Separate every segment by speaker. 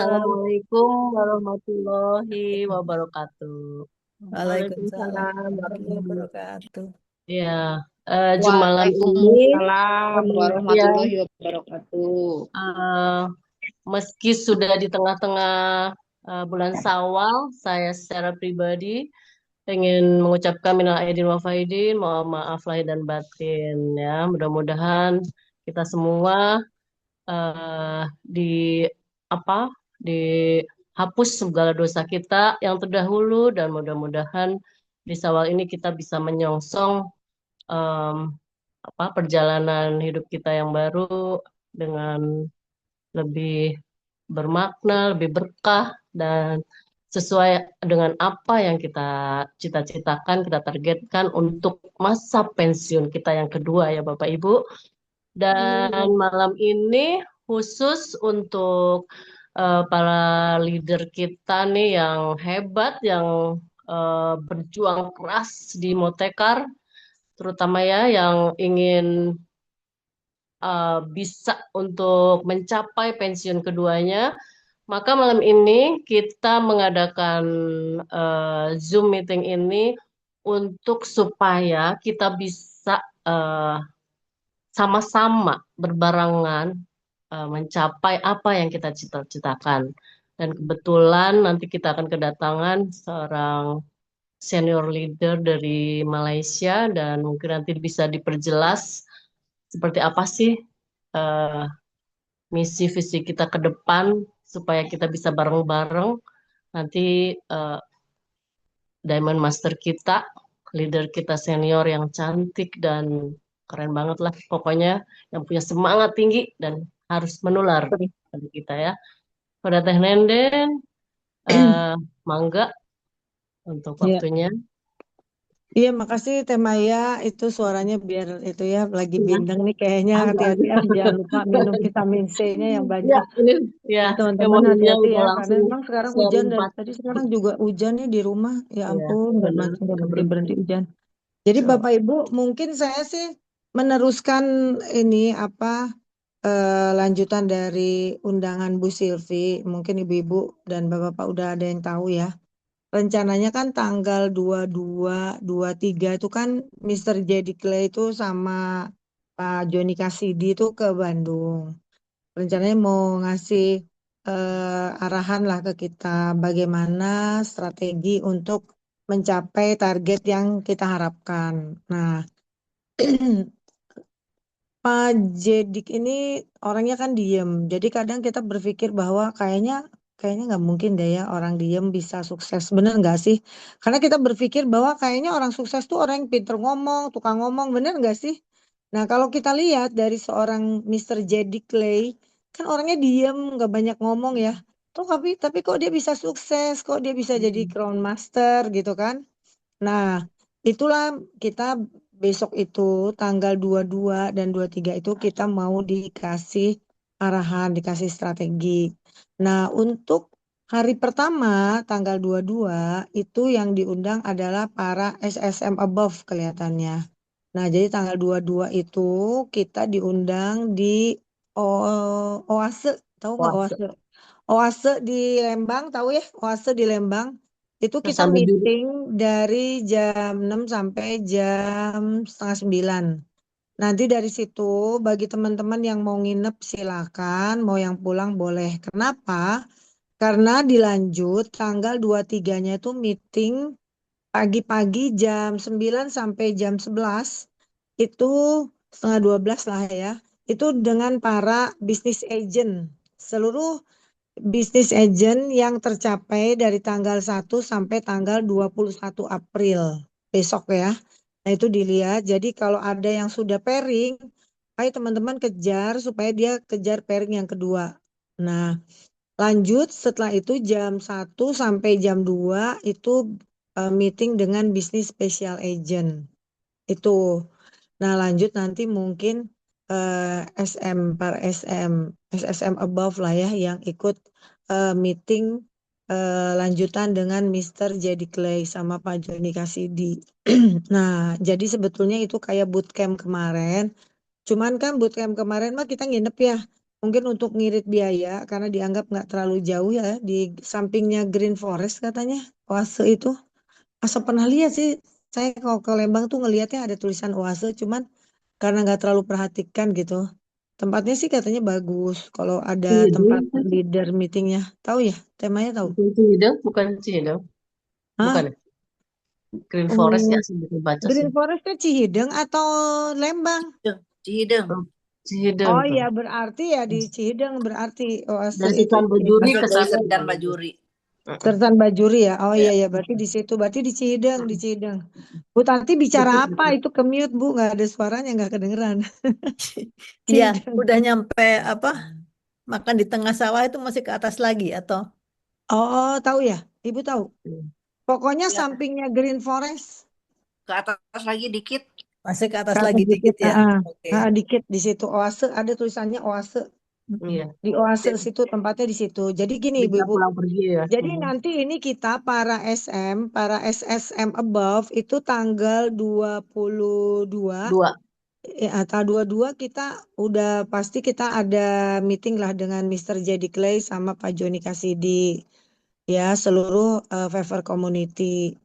Speaker 1: Waalaikumsalam
Speaker 2: Assalamualaikum warahmatullahi wabarakatuh.
Speaker 1: Waalaikumsalam
Speaker 2: Waalaikumsalam
Speaker 1: warahmatullahi
Speaker 2: warahmatullahi
Speaker 1: wabarakatuh.
Speaker 2: Ya, malam ini,
Speaker 3: Waalaikumsalam
Speaker 2: ya,
Speaker 3: warahmatullahi wabarakatuh.
Speaker 2: eh, meski sudah di tengah-tengah bulan Syawal, saya secara pribadi ingin mengucapkan minal aidin wal faizin, mohon maaf lahir dan batin ya. Mudah-mudahan kita semua di apa dihapus segala dosa kita yang terdahulu dan mudah-mudahan di Syawal ini kita bisa menyongsong em, perjalanan hidup kita yang baru dengan lebih bermakna, lebih berkah dan sesuai dengan apa yang kita cita-citakan, kita targetkan untuk masa pensiun kita yang kedua ya Bapak Ibu. Dan
Speaker 3: Amin.
Speaker 2: malam ini khusus untuk para leader kita nih yang hebat, yang berjuang keras di Motekar, terutama ya yang ingin bisa untuk mencapai pensiun keduanya. Maka malam ini kita mengadakan Zoom meeting ini untuk supaya kita bisa eh, sama-sama berbarengan mencapai apa yang kita cita-citakan. Dan kebetulan nanti kita akan kedatangan seorang senior leader dari Malaysia dan mungkin nanti bisa diperjelas seperti apa sih eh, misi visi kita ke depan supaya kita bisa bareng-bareng nanti eh, Diamond Master kita, leader kita senior yang cantik dan keren banget lah. Pokoknya yang punya semangat tinggi dan harus menular bagi kita ya. Pada Teh Nenden, eh, mangga untuk
Speaker 1: Iya,
Speaker 2: waktunya.
Speaker 1: iya makasih Teh Maya. Itu suaranya biar itu ya lagi
Speaker 2: Ya,
Speaker 1: bindeng nih kayaknya hati-hati
Speaker 2: agak-agak.
Speaker 1: ya. Jangan lupa minum vitamin C-nya yang
Speaker 2: Ya,
Speaker 1: banyak.
Speaker 2: ini ya
Speaker 1: Ya teman-teman
Speaker 2: emosinya
Speaker 1: hati-hati
Speaker 2: udah
Speaker 1: ya. Karena
Speaker 2: langsung
Speaker 1: memang sekarang hujan
Speaker 2: sharing
Speaker 1: dari
Speaker 2: 4.
Speaker 1: tadi sekarang juga hujan nih di rumah. Ya
Speaker 2: Ya,
Speaker 1: ampun, nggak
Speaker 2: benar,
Speaker 1: nggak
Speaker 2: nggak
Speaker 1: berhenti
Speaker 2: berhenti.
Speaker 1: berhenti hujan. Jadi
Speaker 2: So,
Speaker 1: Bapak Ibu mungkin saya sih meneruskan ini apa lanjutan dari undangan Bu Silvi. Mungkin Ibu-ibu dan Bapak-bapak udah ada yang tahu ya. Rencananya kan tanggal 22, 23 itu kan Mr. Jedi Clay itu sama Pak Joni Kasidi itu ke Bandung. Rencananya mau ngasih arahan lah ke kita bagaimana strategi untuk mencapai target yang kita harapkan. Nah, Pak Jedik ini orangnya kan diem. Jadi kadang kita berpikir bahwa kayaknya nggak mungkin deh ya orang diem bisa sukses. Bener nggak sih? Karena kita berpikir bahwa kayaknya orang sukses tuh orang yang pinter ngomong, tukang ngomong. Bener nggak sih? Nah kalau kita lihat dari seorang Mr. Jedik Clay, kan orangnya diem, nggak banyak ngomong ya. Tuh tapi kok dia bisa sukses? Kok dia bisa jadi
Speaker 2: hmm,
Speaker 1: Crown Master gitu kan? Nah, itulah kita besok itu tanggal 22 dan 23 itu kita mau dikasih arahan, dikasih strategi. Nah, untuk hari pertama tanggal 22 itu yang diundang adalah para SSM above kelihatannya. Nah, jadi tanggal 22 itu kita diundang di Oase, tahu nggak
Speaker 2: wah,
Speaker 1: Oase? Oase di Lembang, tahu ya? Oase di Lembang. Itu kita
Speaker 2: sambil duduk.
Speaker 1: meeting dari jam 6 sampai jam setengah 9. Nanti dari situ bagi teman-teman yang mau nginep silakan, mau yang pulang boleh. Kenapa? Karena dilanjut tanggal 23-nya itu meeting pagi-pagi jam 9 sampai jam 11 itu setengah 12 lah ya. Itu dengan para bisnis agent. Seluruh bisnis agent yang tercapai dari tanggal 1 sampai tanggal 21 April besok ya. Nah, itu dilihat. Jadi kalau ada yang sudah pairing, ayo teman-teman kejar supaya dia kejar pairing yang kedua. Nah, lanjut setelah itu jam 1 sampai jam 2 itu meeting dengan bisnis special agent. Itu. Nah, lanjut nanti mungkin SM para SM, SSM above lah ya yang ikut meeting lanjutan dengan Mr. Jedi Clay sama Pak Joni Kasidi. Nah, jadi sebetulnya itu kayak bootcamp kemarin. Cuman kan bootcamp kemarin mah kita nginep ya. Mungkin untuk ngirit biaya karena dianggap nggak terlalu jauh ya di sampingnya Green Forest katanya Oase itu. Asal pernah lihat sih saya kalau ke Lembang tuh ngelihatnya ada tulisan Oase cuman karena nggak terlalu perhatikan gitu. Tempatnya sih katanya bagus kalau ada
Speaker 2: Cihideng
Speaker 1: tempat
Speaker 2: bukan sih?
Speaker 1: leader meetingnya. Tahu ya? Temanya tahu?
Speaker 2: Bukan Cihideng, bukan Cihideng, bukan
Speaker 1: Hah?
Speaker 2: ya? Green Forest ya,
Speaker 1: Hmm,
Speaker 2: sebelum baca sih.
Speaker 1: Green Forestnya Cihideng atau Lembang?
Speaker 3: Cihideng.
Speaker 2: Oh, Cihideng
Speaker 1: Oh
Speaker 2: tuh.
Speaker 1: iya berarti ya di Cihideng berarti Oase
Speaker 2: Dari
Speaker 1: itu
Speaker 2: Sultan
Speaker 1: di
Speaker 2: Bajuri
Speaker 3: Masuk
Speaker 2: ke
Speaker 3: dari
Speaker 2: sana
Speaker 3: Serdan
Speaker 2: gitu.
Speaker 3: Bajuri.
Speaker 2: Mm-mm.
Speaker 1: Sersan Bajuri ya. Oh iya
Speaker 3: Ya.
Speaker 1: ya berarti di situ. Berarti di Cihideng, di
Speaker 2: Mm-mm.
Speaker 1: Cihideng. Bu Tati bicara
Speaker 2: Deket,
Speaker 1: apa?
Speaker 2: deket.
Speaker 1: Itu ke mute Bu, nggak ada suaranya, nggak kedengeran.
Speaker 4: Iya,
Speaker 1: Cihideng.
Speaker 4: udah nyampe apa? Makan di tengah sawah itu masih ke atas lagi atau
Speaker 1: Oh tahu ya? Ibu tahu.
Speaker 2: Mm.
Speaker 1: Pokoknya
Speaker 3: Ya,
Speaker 1: sampingnya Green Forest.
Speaker 3: ke atas lagi dikit.
Speaker 4: masih ke atas
Speaker 1: Kata
Speaker 4: lagi
Speaker 1: dikit.
Speaker 4: dikit ya? Oke.
Speaker 1: Dikit di situ Oase. Ada tulisannya Oase.
Speaker 4: Mm-mm.
Speaker 2: Iya,
Speaker 1: Di Oase situ tempatnya di situ. Jadi gini
Speaker 2: bisa
Speaker 1: Ibu-ibu.
Speaker 2: pulang pergi ya.
Speaker 1: Jadi
Speaker 2: Mm.
Speaker 1: nanti ini kita para SM, para SSM above itu tanggal 22.
Speaker 2: Dua.
Speaker 1: Ya, tanggal 22 kita udah pasti kita ada meeting lah dengan Mr. Jedi Clay sama Pak Joni Kasidi. Ya, seluruh Favor Community.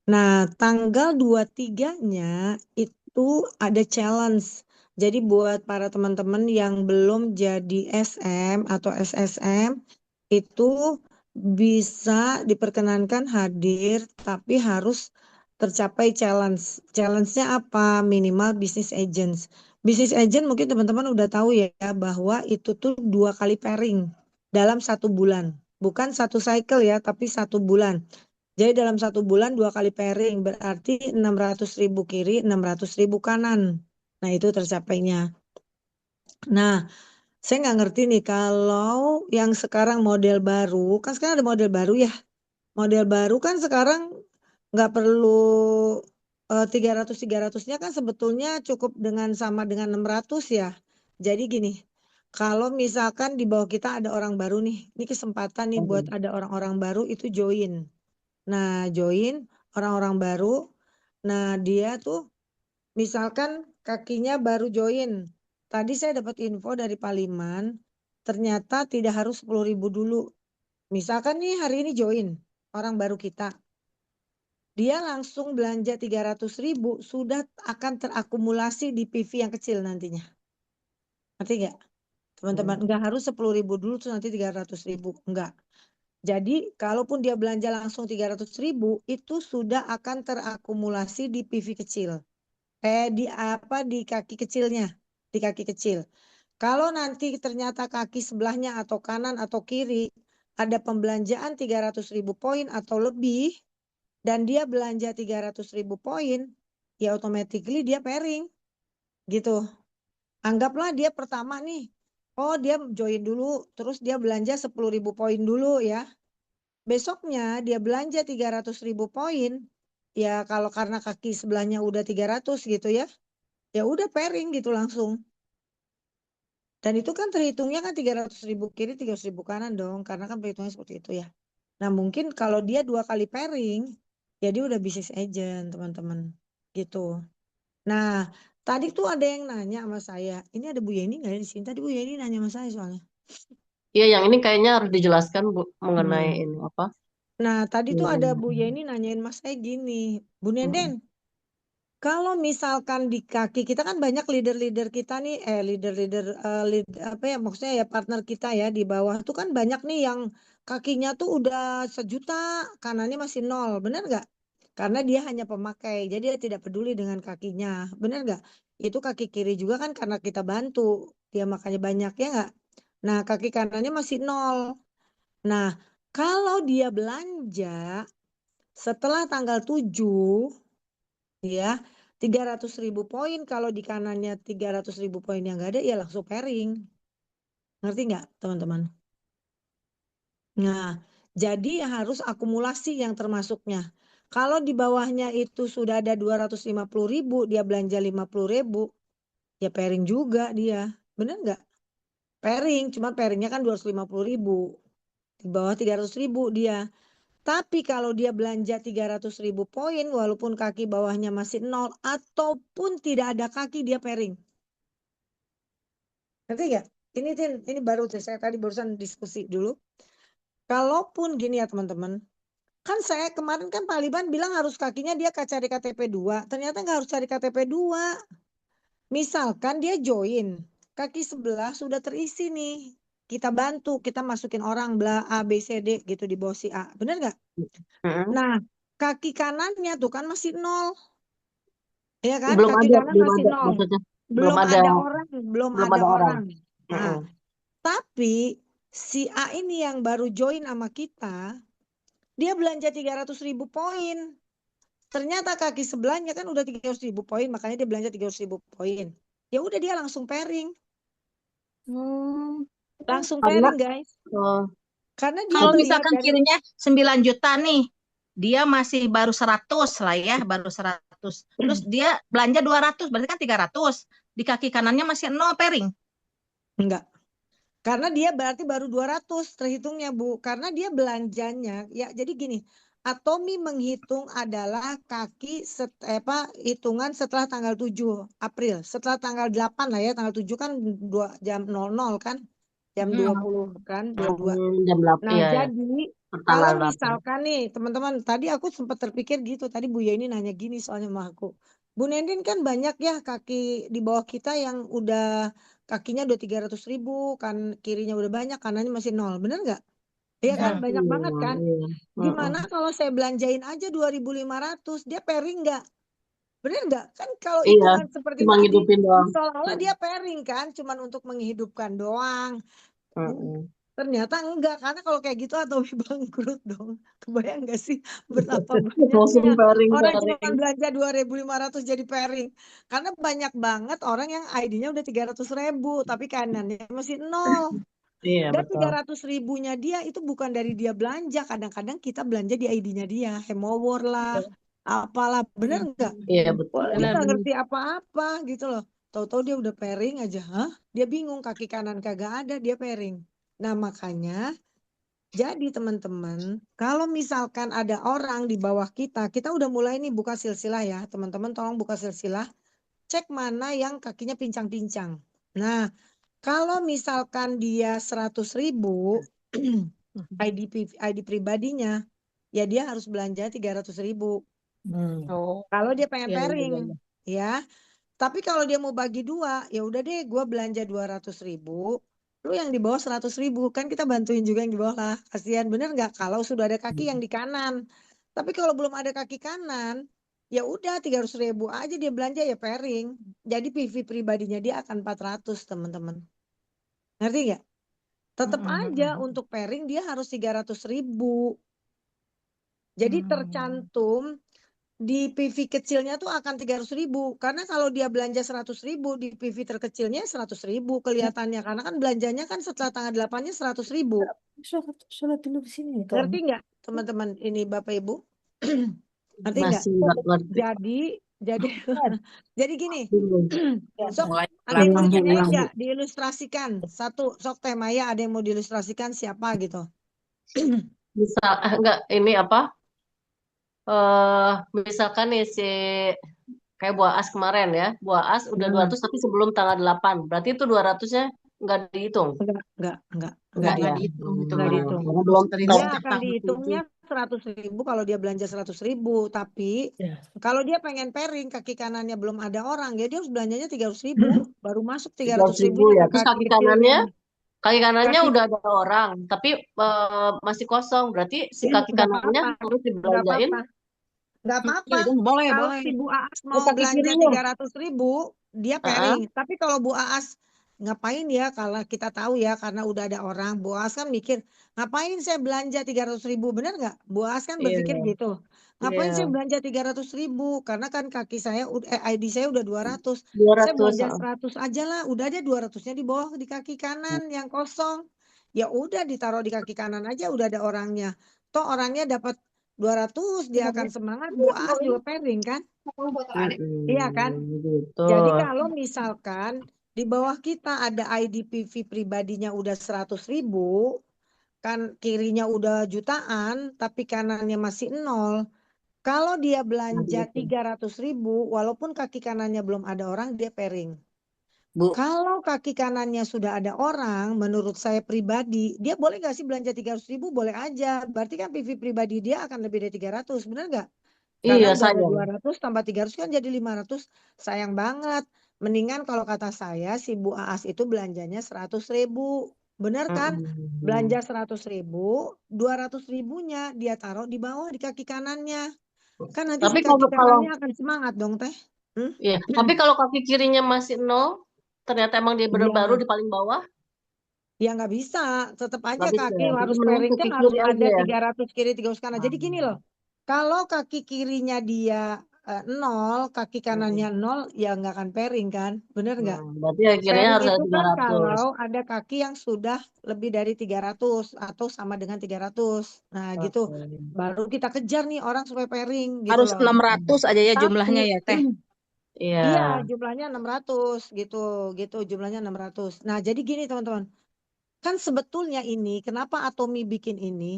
Speaker 1: Nah, tanggal 23-nya itu ada challenge. Jadi buat para teman-teman yang belum jadi SM atau SSM itu bisa diperkenankan hadir tapi harus tercapai challenge. Challenge-nya apa? Minimal business agents. Business agent mungkin teman-teman udah tahu ya bahwa itu tuh 2 kali pairing dalam 1 bulan. Bukan satu cycle ya, tapi 1 bulan. Jadi dalam 1 bulan 2 kali pairing berarti 600.000 kiri, 600.000 kanan. Nah itu tercapainya. Nah saya nggak ngerti nih kalau yang sekarang model baru, kan sekarang ada model baru ya. Model baru kan sekarang nggak perlu 300-300-nya kan sebetulnya cukup dengan sama dengan 600 ya. Jadi gini, kalau misalkan di bawah kita ada orang baru nih, ini kesempatan nih buat ada orang-orang baru itu join. Nah, join orang-orang baru. Nah, dia tuh misalkan kakinya baru join. Tadi saya dapat info dari Pak Liman, ternyata tidak harus 10.000 dulu. Misalkan nih hari ini join orang baru kita. Dia langsung belanja 300.000 sudah akan terakumulasi di PV yang kecil nantinya. Ngerti nggak? Teman-teman, nggak harus 10.000 dulu terus nanti 300.000. Enggak. Jadi kalaupun dia belanja langsung 300.000 itu sudah akan terakumulasi di PV kecil. Di apa di kaki kecilnya, di kaki kecil. Kalau nanti ternyata kaki sebelahnya atau kanan atau kiri ada pembelanjaan 300.000 poin atau lebih dan dia belanja 300.000 poin, ya automatically dia pairing gitu. Anggaplah dia pertama nih, oh dia join dulu, terus dia belanja 10.000 poin dulu ya. Besoknya dia belanja 300.000 poin, ya kalau karena kaki sebelahnya udah 300 gitu ya, ya udah pairing gitu langsung. Dan itu kan terhitungnya kan 300.000 kiri, 300.000 kanan dong, karena kan perhitungannya seperti itu ya. Nah mungkin kalau dia 2 kali pairing, ya dia udah bisnis agent teman-teman, gitu. Nah tadi tuh ada yang nanya sama saya, ini ada Bu Yeni nggak ya di sini? Tadi Bu Yeni nanya sama saya soalnya.
Speaker 2: Iya, yang ini kayaknya harus dijelaskan Bu, mengenai
Speaker 1: Hmm.
Speaker 2: ini apa?
Speaker 1: Nah tadi tuh ada Bu
Speaker 2: Hmm.
Speaker 1: Yeni nanyain Mas saya gini, Bu Nenden,
Speaker 2: Mm.
Speaker 1: kalau misalkan di kaki kita kan banyak leader-leader kita nih, leader-leader apa ya maksudnya ya partner kita ya di bawah tuh kan banyak nih yang kakinya tuh udah 1 juta, kanannya masih nol, benar nggak? Karena dia hanya pemakai, jadi dia tidak peduli dengan kakinya, benar nggak? Itu kaki kiri juga kan karena kita bantu, dia makanya banyak ya nggak? Nah kaki kanannya masih nol. Nah kalau dia belanja setelah tanggal 7 ya 300.000 poin kalau di kanannya 300.000 poin yang nggak ada ya langsung pairing, ngerti nggak teman-teman? Nah jadi harus akumulasi yang termasuknya. Kalau di bawahnya itu sudah ada 250.000 dia belanja 50.000 ya pairing juga dia, bener nggak? Pairing cuma pairingnya kan 250.000 di bawah 300.000 dia. Tapi kalau dia belanja 300.000 poin walaupun kaki bawahnya masih nol ataupun tidak ada kaki dia pairing. Ngerti gak? ini Tin, ini baru saya tadi barusan diskusi dulu. Kalaupun gini ya teman-teman, kan saya kemarin kan Pak Liban bilang harus kakinya dia cari KTP 2. Ternyata nggak harus cari KTP 2. Misalkan dia join, kaki sebelah sudah terisi nih. Kita bantu, kita masukin orang bla A, B, C, D gitu di bawah si A. Bener nggak? Nah, kaki kanannya tuh kan masih 0. Ya kan?
Speaker 2: Belum
Speaker 1: Kaki
Speaker 2: ada,
Speaker 1: kanan
Speaker 2: belum
Speaker 1: masih
Speaker 2: ada
Speaker 1: 0.
Speaker 2: maksudnya. Belum
Speaker 1: Belum
Speaker 2: ada,
Speaker 1: ada orang, belum
Speaker 2: belum
Speaker 1: ada
Speaker 2: ada orang.
Speaker 1: orang. Nah, tapi si A ini yang baru join sama kita, dia belanja 300.000 poin. Ternyata kaki sebelahnya kan udah 300.000 poin, makanya dia belanja 300.000 poin. Ya udah dia langsung pairing. Langsung
Speaker 2: Karena
Speaker 1: pairing guys. Karena dia
Speaker 5: Kalau
Speaker 1: ngelihat
Speaker 5: misalkan
Speaker 1: dari
Speaker 5: kirinya 9 juta nih, dia masih baru 100 lah ya, baru 100. Terus dia belanja 200, berarti kan 300. Di kaki kanannya masih 0 pairing.
Speaker 1: enggak. Karena dia berarti baru 200 terhitungnya Bu. Karena dia belanjanya ya jadi gini. Atomi menghitung adalah kaki hitungan setelah tanggal 7 April. Setelah tanggal 8 lah ya, tanggal 7 kan 2 jam 00 kan. Jam 20 kan, 22.
Speaker 2: Jam 8
Speaker 1: Nah,
Speaker 2: ya, ya.
Speaker 1: jadi
Speaker 2: Tanggal
Speaker 1: kalau
Speaker 2: 8.
Speaker 1: misalkan nih teman-teman, tadi aku sempat terpikir gitu, tadi Bu Yeni nanya gini soalnya sama aku. Bu Nendin kan banyak ya kaki di bawah kita yang udah kakinya udah 300.000, kan kirinya udah banyak, kanannya masih 0, bener nggak? Iya kan, banyak banget kan?
Speaker 2: Iya.
Speaker 1: Gimana kalau saya belanjain aja 2.500, dia pairing nggak? Bener nggak? Kan kalau
Speaker 2: Iya,
Speaker 1: hitungan seperti
Speaker 2: cuma
Speaker 1: tadi,
Speaker 2: ngidupin doang.
Speaker 1: seolah-olah dia pairing kan, cuman untuk menghidupkan doang. Ternyata enggak, karena kalau kayak gitu atau bangkrut dong. Kebayang nggak sih betapa
Speaker 2: Langsung
Speaker 1: banyaknya orang cuma
Speaker 2: pairing.
Speaker 1: belanja 2.500 jadi pairing. Karena banyak banget orang yang ID-nya udah 300.000 tapi kanannya masih 0.
Speaker 2: Iya,
Speaker 1: Dan
Speaker 2: betul.
Speaker 1: 300.000-nya dia itu bukan dari dia belanja. Kadang-kadang kita belanja di ID-nya dia. Hemowar lah, apalah. Bener nggak?
Speaker 2: Iya, betul.
Speaker 1: Wah, dia nggak ngerti apa-apa gitu loh. Tahu-tahu dia udah pairing aja. Hah? Dia bingung, kaki kanan kagak ada, dia pairing. Nah, makanya jadi teman-teman, kalau misalkan ada orang di bawah kita, kita udah mulai nih buka silsilah ya. Teman-teman tolong buka silsilah, cek mana yang kakinya pincang-pincang. Nah, kalau misalkan dia 100.000 ID pribadinya, ya dia harus belanja 300.000. Kalau dia pengen
Speaker 2: Iya, iya,
Speaker 1: pairing,
Speaker 2: iya.
Speaker 1: ya. Tapi kalau dia mau bagi 2, ya udah deh gue belanja 200.000. Lu yang di bawah 100.000. Kan kita bantuin juga yang di bawah lah. Kasihan bener nggak kalau sudah ada kaki yang di kanan. Tapi kalau belum ada kaki kanan, ya udah 300.000 aja dia belanja ya pairing. Jadi PV pribadinya dia akan 400 teman-teman. Ngerti nggak? Tetap aja untuk pairing dia harus 300.000. Jadi tercantum di PV kecilnya tuh akan 300.000. Karena kalau dia belanja 100.000 di PV terkecilnya 100.000 kelihatannya. Karena kan belanjanya kan setelah tanggal 8-nya 100.000.
Speaker 4: Sholat dulu di sini nih,
Speaker 1: Ngerti nggak teman-teman ini Bapak Ibu? Ngerti nggak?
Speaker 2: Masih nggak ngerti.
Speaker 1: Jadi jadi gini. Sok
Speaker 3: Mulai
Speaker 1: ada yang mau
Speaker 3: ulang,
Speaker 1: ditanyain
Speaker 3: ulang, Bu.
Speaker 1: nggak? Diilustrasikan. Satu, sok Teh Maya ada yang mau diilustrasikan siapa gitu.
Speaker 2: Bisa enggak ini apa? Misalkan nih si kayak Boas kemarin ya. Boas udah 200 tapi sebelum tanggal 8. Berarti itu 200-nya nggak dihitung.
Speaker 1: Enggak
Speaker 2: Enggak ya.
Speaker 3: dihitung itu
Speaker 1: Nggak
Speaker 3: kalau
Speaker 1: dihitung.
Speaker 2: Karena belum
Speaker 3: dari
Speaker 1: Dia
Speaker 3: sejak
Speaker 1: akan
Speaker 3: tanggal 7.
Speaker 1: dihitungnya 100.000 kalau dia belanja 100.000. Tapi kalau dia pengen pairing kaki kanannya belum ada orang, ya dia harus belanjanya 300.000. Baru masuk
Speaker 2: 300.000
Speaker 1: 300.000-nya
Speaker 2: ya.
Speaker 1: ke
Speaker 2: Terus
Speaker 1: kaki kecilnya.
Speaker 2: kaki kanannya
Speaker 1: Kaki
Speaker 2: udah ada orang, tapi masih kosong. Berarti si kaki
Speaker 1: nggak
Speaker 2: kanannya
Speaker 1: apa-apa.
Speaker 2: harus
Speaker 1: Nggak
Speaker 2: dibelanjain.
Speaker 1: apa-apa. Nggak apa-apa.
Speaker 3: Itu boleh,
Speaker 1: Kalau
Speaker 3: boleh.
Speaker 1: si Bu Aas
Speaker 2: Oh,
Speaker 1: mau
Speaker 2: kaki
Speaker 1: belanja
Speaker 2: kirinya.
Speaker 1: 300.000, dia pairing. Tapi kalau Bu Aas ngapain ya, kalau kita tahu ya karena udah ada orang, Bu Aas kan mikir, ngapain saya belanja 300.000, benar nggak? Bu Aas kan berpikir
Speaker 2: Iya.
Speaker 1: gitu. Ngapain
Speaker 2: Iya.
Speaker 1: saya belanja 300.000? Karena kan kaki saya, ID saya udah 200. Saya
Speaker 2: 200.
Speaker 1: belanja 100 aja lah, udah aja 200-nya di bawah di kaki kanan yang kosong. Ya udah ditaruh di kaki kanan aja, udah ada orangnya. Toh orangnya dapat 200, dia akan semangat. Bu Aas juga pairing kan? Iya kan?
Speaker 2: Gitu.
Speaker 1: Jadi kalau misalkan di bawah kita ada ID PV pribadinya udah 100.000, kan kirinya udah jutaan, tapi kanannya masih 0. Kalau dia belanja
Speaker 2: Nah, gitu.
Speaker 1: 300.000, walaupun kaki kanannya belum ada orang, dia pairing.
Speaker 3: Bu.
Speaker 1: Kalau kaki kanannya sudah ada orang, menurut saya pribadi, dia boleh nggak sih belanja 300.000? Boleh aja. Berarti kan PV pribadi dia akan lebih dari 300, benar nggak? Karena
Speaker 2: Iya,
Speaker 1: udah ada
Speaker 2: sayang.
Speaker 1: 200 tambah 300 kan jadi 500. Sayang banget. Mendingan kalau kata saya si Bu Aas itu belanjanya 100.000. Benar kan? Belanja 100.000, 200.000-nya dia taruh di bawah di kaki kanannya. Kan nanti
Speaker 2: Tapi
Speaker 1: si kaki
Speaker 2: kalau kalau
Speaker 1: kanannya akan semangat dong, Teh.
Speaker 2: ya, tapi kalau kaki kirinya masih 0, ternyata emang dia bener baru
Speaker 1: Iya,
Speaker 2: di paling bawah,
Speaker 1: ya nggak bisa. Tetap aja
Speaker 2: nggak bisa
Speaker 1: kaki
Speaker 2: ya. Jadi
Speaker 1: harus
Speaker 2: mending
Speaker 1: pairing kan
Speaker 2: kaki
Speaker 1: harus
Speaker 2: kiri aja
Speaker 1: ada
Speaker 2: ya.
Speaker 1: 300 kiri 300 kanan. Jadi gini loh.
Speaker 2: Hmm.
Speaker 1: Kalau kaki kirinya dia 0, kaki kanannya 0, ya nggak akan pairing kan? Bener nggak?
Speaker 2: Berarti akhirnya
Speaker 1: Pairing
Speaker 2: harus ada
Speaker 1: itu kan
Speaker 2: 300.
Speaker 1: kalau ada kaki yang sudah lebih dari 300 atau sama dengan 300. Nah gitu.
Speaker 2: Oke.
Speaker 1: Baru kita kejar nih orang supaya pairing gitu
Speaker 5: Harus
Speaker 1: loh.
Speaker 5: 600 aja ya jumlahnya
Speaker 1: Tapi
Speaker 5: ya, Teh.
Speaker 2: Iya.
Speaker 1: iya jumlahnya 600 gitu. Gitu jumlahnya 600. Nah jadi gini teman-teman. Kan sebetulnya ini, kenapa Atomi bikin ini?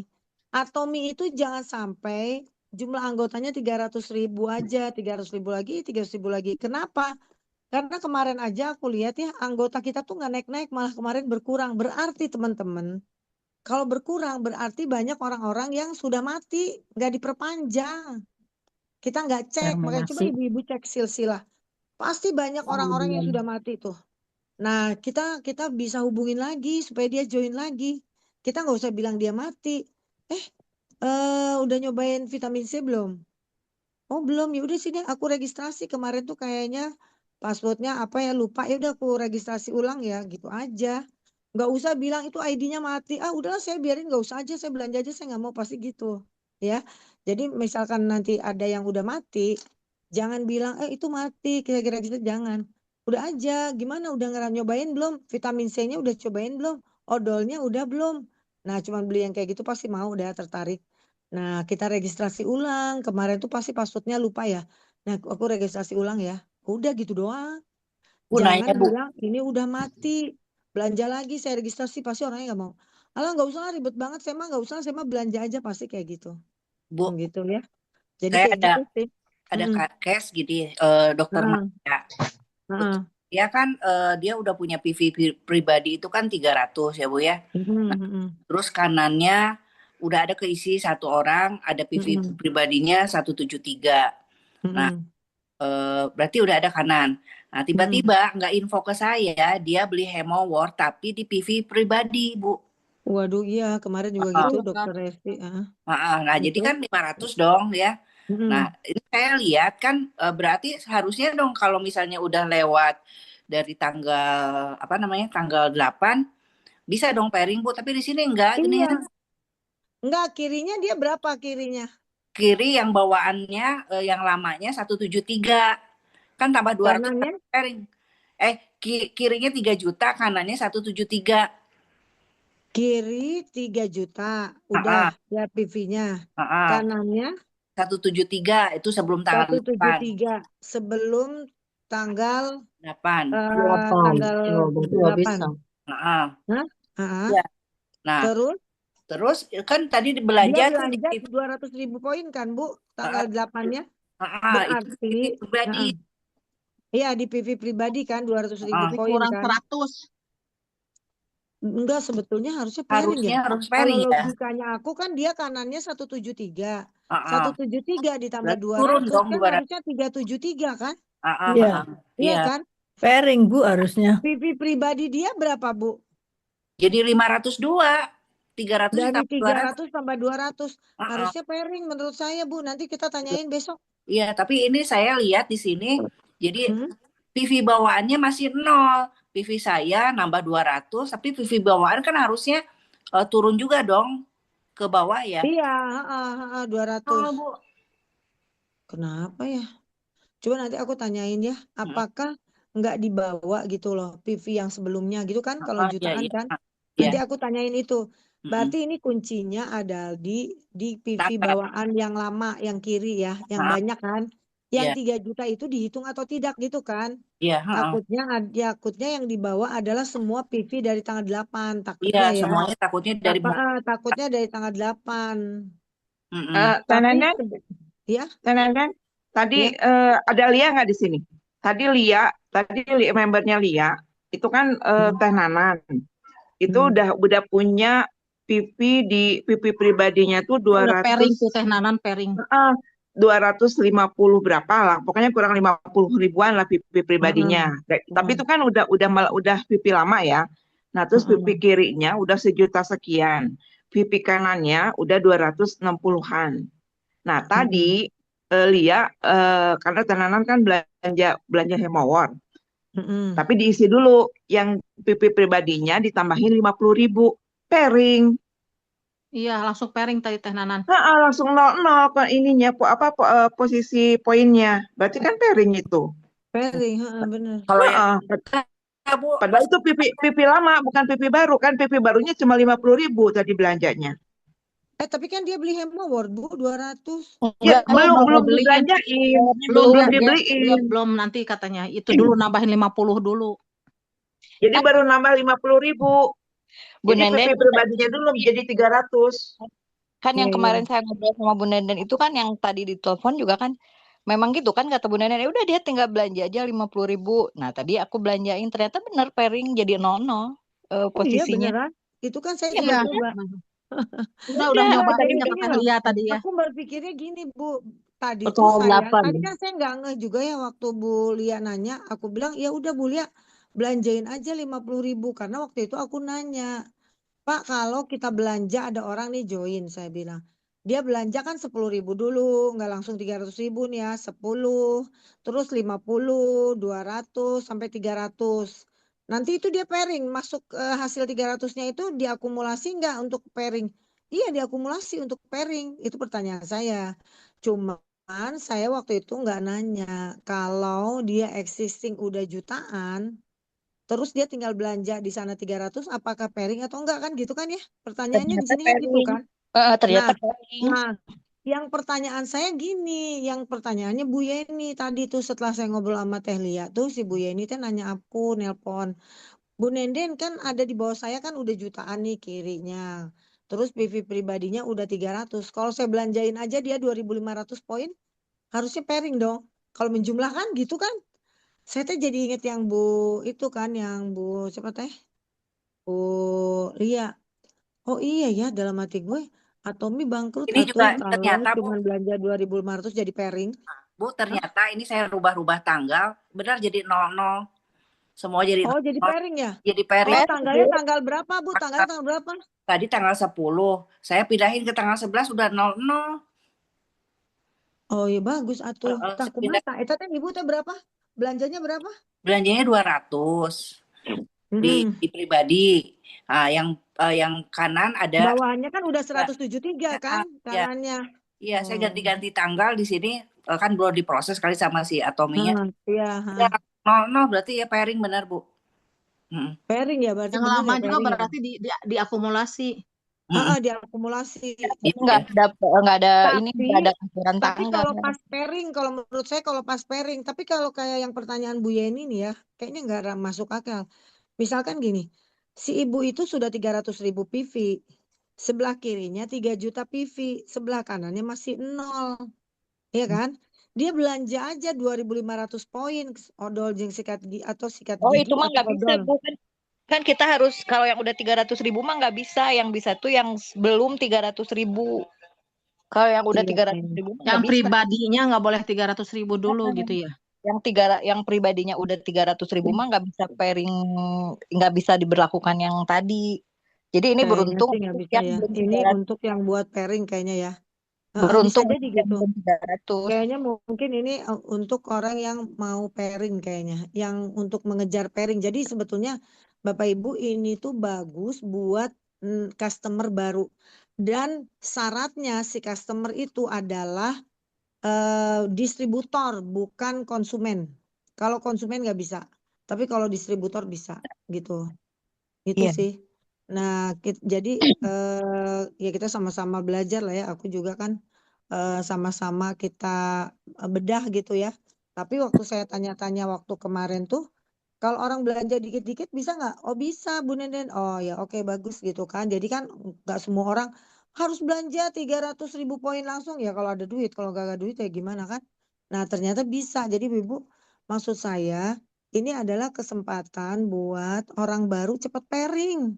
Speaker 1: Atomi itu jangan sampai jumlah anggotanya 300.000 aja, 300.000 lagi, 300.000 lagi. Kenapa? Karena kemarin aja aku lihat ya, anggota kita tuh nggak naik-naik, malah kemarin berkurang. Berarti teman-teman, kalau berkurang berarti banyak orang-orang yang sudah mati, nggak diperpanjang. Kita nggak cek, makanya coba
Speaker 4: Terminasi.
Speaker 1: ibu-ibu cek silsilah. Pasti banyak orang-orang yang sudah mati tuh. Nah, kita bisa hubungin lagi supaya dia join lagi. Kita nggak usah bilang dia mati. Eh, udah nyobain vitamin C belum? Oh, belum. Ya udah sini aku registrasi kemarin tuh kayaknya passwordnya apa ya lupa. Ya udah aku registrasi ulang ya, gitu aja. Nggak usah bilang itu ID-nya mati. Ah, udahlah saya biarin nggak usah aja saya belanja aja saya nggak mau pasti gitu. Ya. Jadi misalkan nanti ada yang udah mati, jangan bilang itu mati kira-kira gitu jangan. Udah aja, gimana udah nyobain belum? Vitamin C-nya udah cobain belum? Odolnya udah belum? Nah, cuman beli yang kayak gitu pasti mau udah tertarik. Nah, kita registrasi ulang. Kemarin tuh pasti passwordnya lupa ya. Nah, aku registrasi ulang ya. Udah gitu doang.
Speaker 3: Bu
Speaker 1: Jangan
Speaker 3: nanya Bu.
Speaker 1: bilang ini udah mati. Belanja lagi saya registrasi pasti orangnya nggak mau. Alah nggak usah lah, ribet banget. Saya mah nggak usah. Saya mah belanja aja pasti kayak gitu.
Speaker 3: Bu,
Speaker 1: Gitu ya. Jadi
Speaker 3: saya
Speaker 1: kayak
Speaker 3: ada
Speaker 1: gitu sih.
Speaker 3: ada
Speaker 1: Mm-mm.
Speaker 3: case gini, dokter
Speaker 1: Heeh,
Speaker 3: Maya.
Speaker 1: heeh.
Speaker 3: Dia kan dia udah punya PV pribadi itu kan 300 ya Bu ya.
Speaker 1: Mm-mm,
Speaker 3: Nah,
Speaker 1: mm-mm,
Speaker 3: terus kanannya udah ada keisi satu orang, ada PV
Speaker 1: mm-mm,
Speaker 3: pribadinya 173. Nah,
Speaker 1: mm-mm,
Speaker 3: berarti udah ada kanan. Nah,
Speaker 1: mm-mm.
Speaker 3: tiba-tiba nggak info ke saya, dia beli Hemoward tapi di PV pribadi, Bu.
Speaker 1: Waduh, iya kemarin juga
Speaker 3: Heeh.
Speaker 1: gitu
Speaker 5: Oh,
Speaker 1: dokter Resti.
Speaker 3: Nah, jadi
Speaker 1: Itu.
Speaker 3: kan 500 dong ya. Nah,
Speaker 1: Mm-mm.
Speaker 3: ini saya lihat kan berarti harusnya dong kalau misalnya udah lewat dari tanggal apa namanya? Tanggal 8 bisa dong pairing Bu, tapi di sini enggak. Ini
Speaker 1: Iya, enggak kirinya dia berapa kirinya?
Speaker 3: kiri yang bawaannya yang lamanya 173. Kan tambah 200
Speaker 1: Kanannya
Speaker 3: pairing. Kirinya 3 juta, kanannya 173.
Speaker 1: kiri 3 juta, udah
Speaker 3: Heeh,
Speaker 1: ya PV-nya.
Speaker 3: heeh.
Speaker 1: Kanannya
Speaker 3: 173 itu sebelum tanggal 8.
Speaker 1: 173 sebelum tanggal
Speaker 3: 8.
Speaker 2: 8.
Speaker 1: tanggal
Speaker 2: Oh, berarti nggak
Speaker 1: 8.
Speaker 2: bisa.
Speaker 3: Heeh.
Speaker 1: Hah? Ah,
Speaker 3: Ya. Nah,
Speaker 1: terus
Speaker 3: terus kan tadi
Speaker 1: dia
Speaker 3: belanja tuh di
Speaker 1: belanja 200.000 poin kan, Bu, tanggal 8-nya.
Speaker 3: itu
Speaker 1: Berarti,
Speaker 3: TV pribadi.
Speaker 1: heeh. Iya di PV pribadi kan 200.000
Speaker 3: Heeh.
Speaker 5: masih
Speaker 1: poin
Speaker 5: kurang
Speaker 1: kan.
Speaker 5: 100.
Speaker 1: Enggak, sebetulnya harusnya pairing ya.
Speaker 3: Harusnya harus
Speaker 1: Kalau
Speaker 3: pairing ya.
Speaker 1: logikanya aku kan dia kanannya 173.
Speaker 3: Heeh.
Speaker 1: 173 ditambah
Speaker 3: Berarti turun
Speaker 1: 200
Speaker 3: dong
Speaker 1: kan
Speaker 3: 200.
Speaker 1: harusnya 373 kan?
Speaker 3: Heeh,
Speaker 4: Iya,
Speaker 3: heeh.
Speaker 1: Iya
Speaker 3: Iya.
Speaker 1: kan?
Speaker 4: pairing Bu harusnya.
Speaker 1: PV pribadi dia berapa, Bu?
Speaker 3: Jadi 502. 300
Speaker 1: Dari
Speaker 3: ditambah 200.
Speaker 1: 300 tambah 200.
Speaker 3: Heeh.
Speaker 1: Harusnya pairing menurut saya, Bu. Nanti kita tanyain besok.
Speaker 3: Iya, tapi ini saya lihat di sini jadi
Speaker 1: Hmm?
Speaker 3: PV bawaannya masih 0. PV saya nambah 200, tapi PV bawaan kan harusnya turun juga dong ke bawah ya.
Speaker 1: Iya, 200.
Speaker 3: Oh, Bu.
Speaker 1: Kenapa ya? Coba nanti aku tanyain ya,
Speaker 3: Heeh.
Speaker 1: apakah nggak dibawa gitu loh PV yang sebelumnya gitu kan kalau
Speaker 3: Iya,
Speaker 1: jutaan
Speaker 3: iya.
Speaker 1: kan?
Speaker 3: Iya.
Speaker 1: Nanti aku tanyain itu.
Speaker 3: Heeh.
Speaker 1: Berarti ini kuncinya ada di PV
Speaker 3: Daftar.
Speaker 1: bawaan yang lama, yang kiri ya, yang
Speaker 3: Heeh.
Speaker 1: banyak kan? Yang
Speaker 3: Iya,
Speaker 1: 3 juta itu dihitung atau tidak gitu kan?
Speaker 3: iya, heeh.
Speaker 1: Takutnya yang dibawa adalah semua PV dari tanggal 8,
Speaker 3: Iya,
Speaker 1: takutnya ya.
Speaker 3: semuanya takutnya dari
Speaker 1: Takutnya dari tanggal 8.
Speaker 3: Heeh.
Speaker 6: Teh
Speaker 1: Tapi
Speaker 6: Nenen,
Speaker 1: ya,
Speaker 6: Teh Nenen, tadi
Speaker 1: ya.
Speaker 6: ada Lia nggak di sini? Tadi Lia, membernya Lia, itu kan Teh Nanan itu
Speaker 1: Hmm.
Speaker 6: udah punya PP pribadinya tuh
Speaker 5: Udah pairing
Speaker 6: 200
Speaker 5: tuh Teh Nanan pairing.
Speaker 6: 250 berapa lah, pokoknya kurang 50 ribuan lah PP pribadinya. Tapi itu kan udah PP lama ya. Nah, terus PP kirinya udah 1 juta sekian. PP kanannya udah 260-an. Nah, tadi Lia karena Teh Nanan kan belanja Hemawar. Tapi diisi dulu yang PP pribadinya ditambahin 50.000 pairing.
Speaker 5: Iya, langsung pairing tadi Teh Nanan.
Speaker 6: Langsung 00 ke ininya posisi poinnya. Berarti kan pairing itu.
Speaker 1: Pairing, bener.
Speaker 3: Kalau yang Bu,
Speaker 6: Padahal itu PP lama, bukan PP baru kan. PP barunya cuma 50.000 tadi belanjanya.
Speaker 1: Tapi kan dia beli Hemaward, Bu, 200.
Speaker 6: Ya,
Speaker 5: Enggak,
Speaker 6: belum
Speaker 5: mau beliin.
Speaker 6: dibelanjain,
Speaker 5: Belum
Speaker 6: belum
Speaker 5: dia
Speaker 6: dibeliin.
Speaker 5: belum nanti katanya. Itu dulu nambahin 50 dulu.
Speaker 6: Jadi baru nambah 50.000.
Speaker 7: Bu
Speaker 6: Jadi
Speaker 7: Nenden,
Speaker 6: PP pribadinya dulu jadi 300.
Speaker 7: kan yang
Speaker 1: Iya,
Speaker 7: kemarin
Speaker 1: iya.
Speaker 7: saya ngobrol sama Bu Nenden itu kan yang tadi di telepon juga kan memang gitu kan kata Bu Nenden, udah dia tinggal belanja aja 50.000. Nah tadi aku belanjain ternyata benar pairing jadi 00
Speaker 1: Iya,
Speaker 7: posisinya.
Speaker 1: beneran. Itu kan saya
Speaker 7: Iya,
Speaker 1: coba-coba.
Speaker 5: Udah
Speaker 7: Udah,
Speaker 5: nyobain
Speaker 7: tadi
Speaker 5: kata
Speaker 1: Gini
Speaker 5: Teh
Speaker 1: loh,
Speaker 5: Lia tadi ya.
Speaker 1: aku berpikirnya gini, Bu. Tadi tuh
Speaker 2: Pertanggal
Speaker 1: tadi
Speaker 2: 8.
Speaker 1: kan saya nggak ngeh juga ya waktu Bu Lia nanya. Aku bilang, ya udah Bu Lia, belanjain aja 50.000. Karena waktu itu aku nanya, Pak, kalau kita belanja ada orang nih join, saya bilang. Dia belanja kan 10.000 dulu, nggak langsung 300.000 nih ya, 10, terus 50, 200, sampai 300. Nanti itu dia pairing, masuk hasil 300-nya itu diakumulasi nggak untuk pairing? Iya, diakumulasi untuk pairing, itu pertanyaan saya. Cuman saya waktu itu nggak nanya, kalau dia existing udah jutaan, terus dia tinggal belanja di sana 300, apakah pairing atau enggak kan gitu kan ya? Pertanyaannya di
Speaker 7: ternyata
Speaker 1: sini kan gitu
Speaker 7: pairing.
Speaker 1: kan?
Speaker 7: Ternyata
Speaker 1: Nah,
Speaker 7: pairing.
Speaker 1: yang pertanyaan saya gini, yang pertanyaannya Bu Yeni tadi tuh setelah saya ngobrol sama Teh Lia tuh si Bu Yeni tuh nanya aku nelpon. Bu Nenden kan ada di bawah saya kan udah jutaan nih kirinya. Terus PV pribadinya udah 300. Kalau saya belanjain aja dia 2.500 poin, harusnya pairing dong. Kalau menjumlahkan gitu kan? Saya tuh jadi inget yang Bu itu kan yang Bu siapa teh? Bu Lia. Oh iya ya dalam hati gue Atomi bangkrut
Speaker 3: ini
Speaker 1: atuh
Speaker 3: juga
Speaker 1: kalau
Speaker 3: ternyata Bu,
Speaker 1: cuman belanja 2.500 jadi pairing.
Speaker 3: Bu ternyata ini saya rubah-rubah tanggal, benar jadi 00. Semua jadi
Speaker 1: Oh jadi
Speaker 3: 00,
Speaker 1: pairing ya?
Speaker 3: jadi
Speaker 1: Oh
Speaker 3: pairing.
Speaker 1: tanggalnya tanggal berapa Bu? Tanggalnya tanggal berapa?
Speaker 3: Tadi tanggal 10, saya pindahin ke tanggal 11 udah 00.
Speaker 1: Oh iya bagus atuh. Tak
Speaker 3: Saya pindah,
Speaker 1: kumata. Eta teh ibu teh berapa? Belanjanya berapa?
Speaker 3: belanjanya 200 di pribadi. Nah, yang kanan ada
Speaker 1: Bawahnya kan udah 173 kan
Speaker 3: ya,
Speaker 1: kanannya.
Speaker 3: iya, saya ganti-ganti tanggal di sini kan belum diproses kali sama si Atominya.
Speaker 1: Iya,
Speaker 3: Ya, 00 berarti ya pairing benar, Bu.
Speaker 1: pairing ya berarti
Speaker 5: Yang
Speaker 1: bener
Speaker 5: lama
Speaker 1: ya
Speaker 5: juga
Speaker 1: pairing ya.
Speaker 5: berarti diakumulasi.
Speaker 1: Diakumulasi.
Speaker 7: nggak ada ini
Speaker 1: Tapi
Speaker 7: nggak ada aturan
Speaker 1: Tapi
Speaker 7: tanggal.
Speaker 1: kalau pas pairing, kalau menurut saya kalau pas pairing, tapi kalau kayak yang pertanyaan Bu Yeni nih ya, kayaknya nggak masuk akal. Misalkan gini, si ibu itu sudah 300.000 PV, sebelah kirinya 3 juta PV, sebelah kanannya masih 0, ya kan? Dia belanja aja 2.500 poin, odol jeung sikat gigi atau sikat
Speaker 7: Oh itu
Speaker 1: gigi
Speaker 7: mah
Speaker 1: atau
Speaker 7: nggak bisa
Speaker 1: odol.
Speaker 7: bukan. Kan kita harus kalau yang udah 300.000 mah nggak bisa. Yang bisa tuh yang belum 300.000. Kalau yang udah
Speaker 1: Iya.
Speaker 7: 300.000 mah
Speaker 5: Yang
Speaker 7: nggak bisa.
Speaker 5: pribadinya nggak boleh 300.000 dulu gitu ya.
Speaker 7: Yang pribadinya udah 300.000 mah nggak bisa pairing, nggak bisa diberlakukan yang tadi. Jadi ini
Speaker 1: Kayaknya
Speaker 7: beruntung
Speaker 1: sih nggak
Speaker 7: untuk
Speaker 1: bisa
Speaker 7: yang
Speaker 1: ya.
Speaker 7: belum
Speaker 1: Ini
Speaker 7: 300.
Speaker 1: untuk yang buat pairing kayaknya ya. Bisa
Speaker 7: Beruntung
Speaker 1: jadi
Speaker 7: untuk yang
Speaker 1: gitu.
Speaker 7: belum 300.
Speaker 1: Kayaknya mungkin ini untuk orang yang mau pairing kayaknya, yang untuk mengejar pairing. Jadi sebetulnya Bapak Ibu ini tuh bagus buat customer baru. Dan syaratnya si customer itu adalah distributor bukan konsumen. Kalau konsumen nggak bisa, tapi kalau distributor bisa gitu. Itu
Speaker 7: Iya.
Speaker 1: sih. Nah, jadi ya kita sama-sama belajar lah ya. Aku juga kan sama-sama kita bedah gitu ya. Tapi waktu saya tanya-tanya waktu kemarin tuh, kalau orang belanja dikit-dikit bisa nggak? Oh bisa Bu Nenden. Oh ya oke bagus gitu kan. Jadi kan nggak semua orang harus belanja 300.000 poin langsung ya kalau ada duit. Kalau nggak ada duit ya gimana kan? Nah ternyata bisa. Jadi Ibu maksud saya ini adalah kesempatan buat orang baru cepat pairing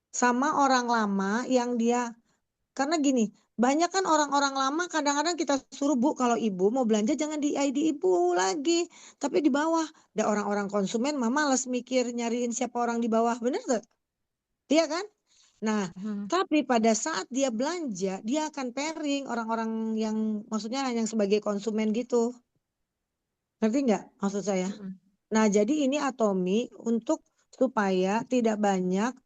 Speaker 1: sama orang lama yang dia, karena gini, banyak kan orang-orang lama kadang-kadang kita suruh, Bu, kalau ibu mau belanja jangan di ID ibu lagi, tapi di bawah. Ada orang-orang konsumen mah males mikir nyariin siapa orang di bawah, bener gak? Iya kan? Nah, tapi pada saat dia belanja, dia akan pairing orang-orang yang maksudnya yang sebagai konsumen gitu. Ngerti nggak maksud saya? Nah, jadi ini Atomi untuk supaya tidak banyak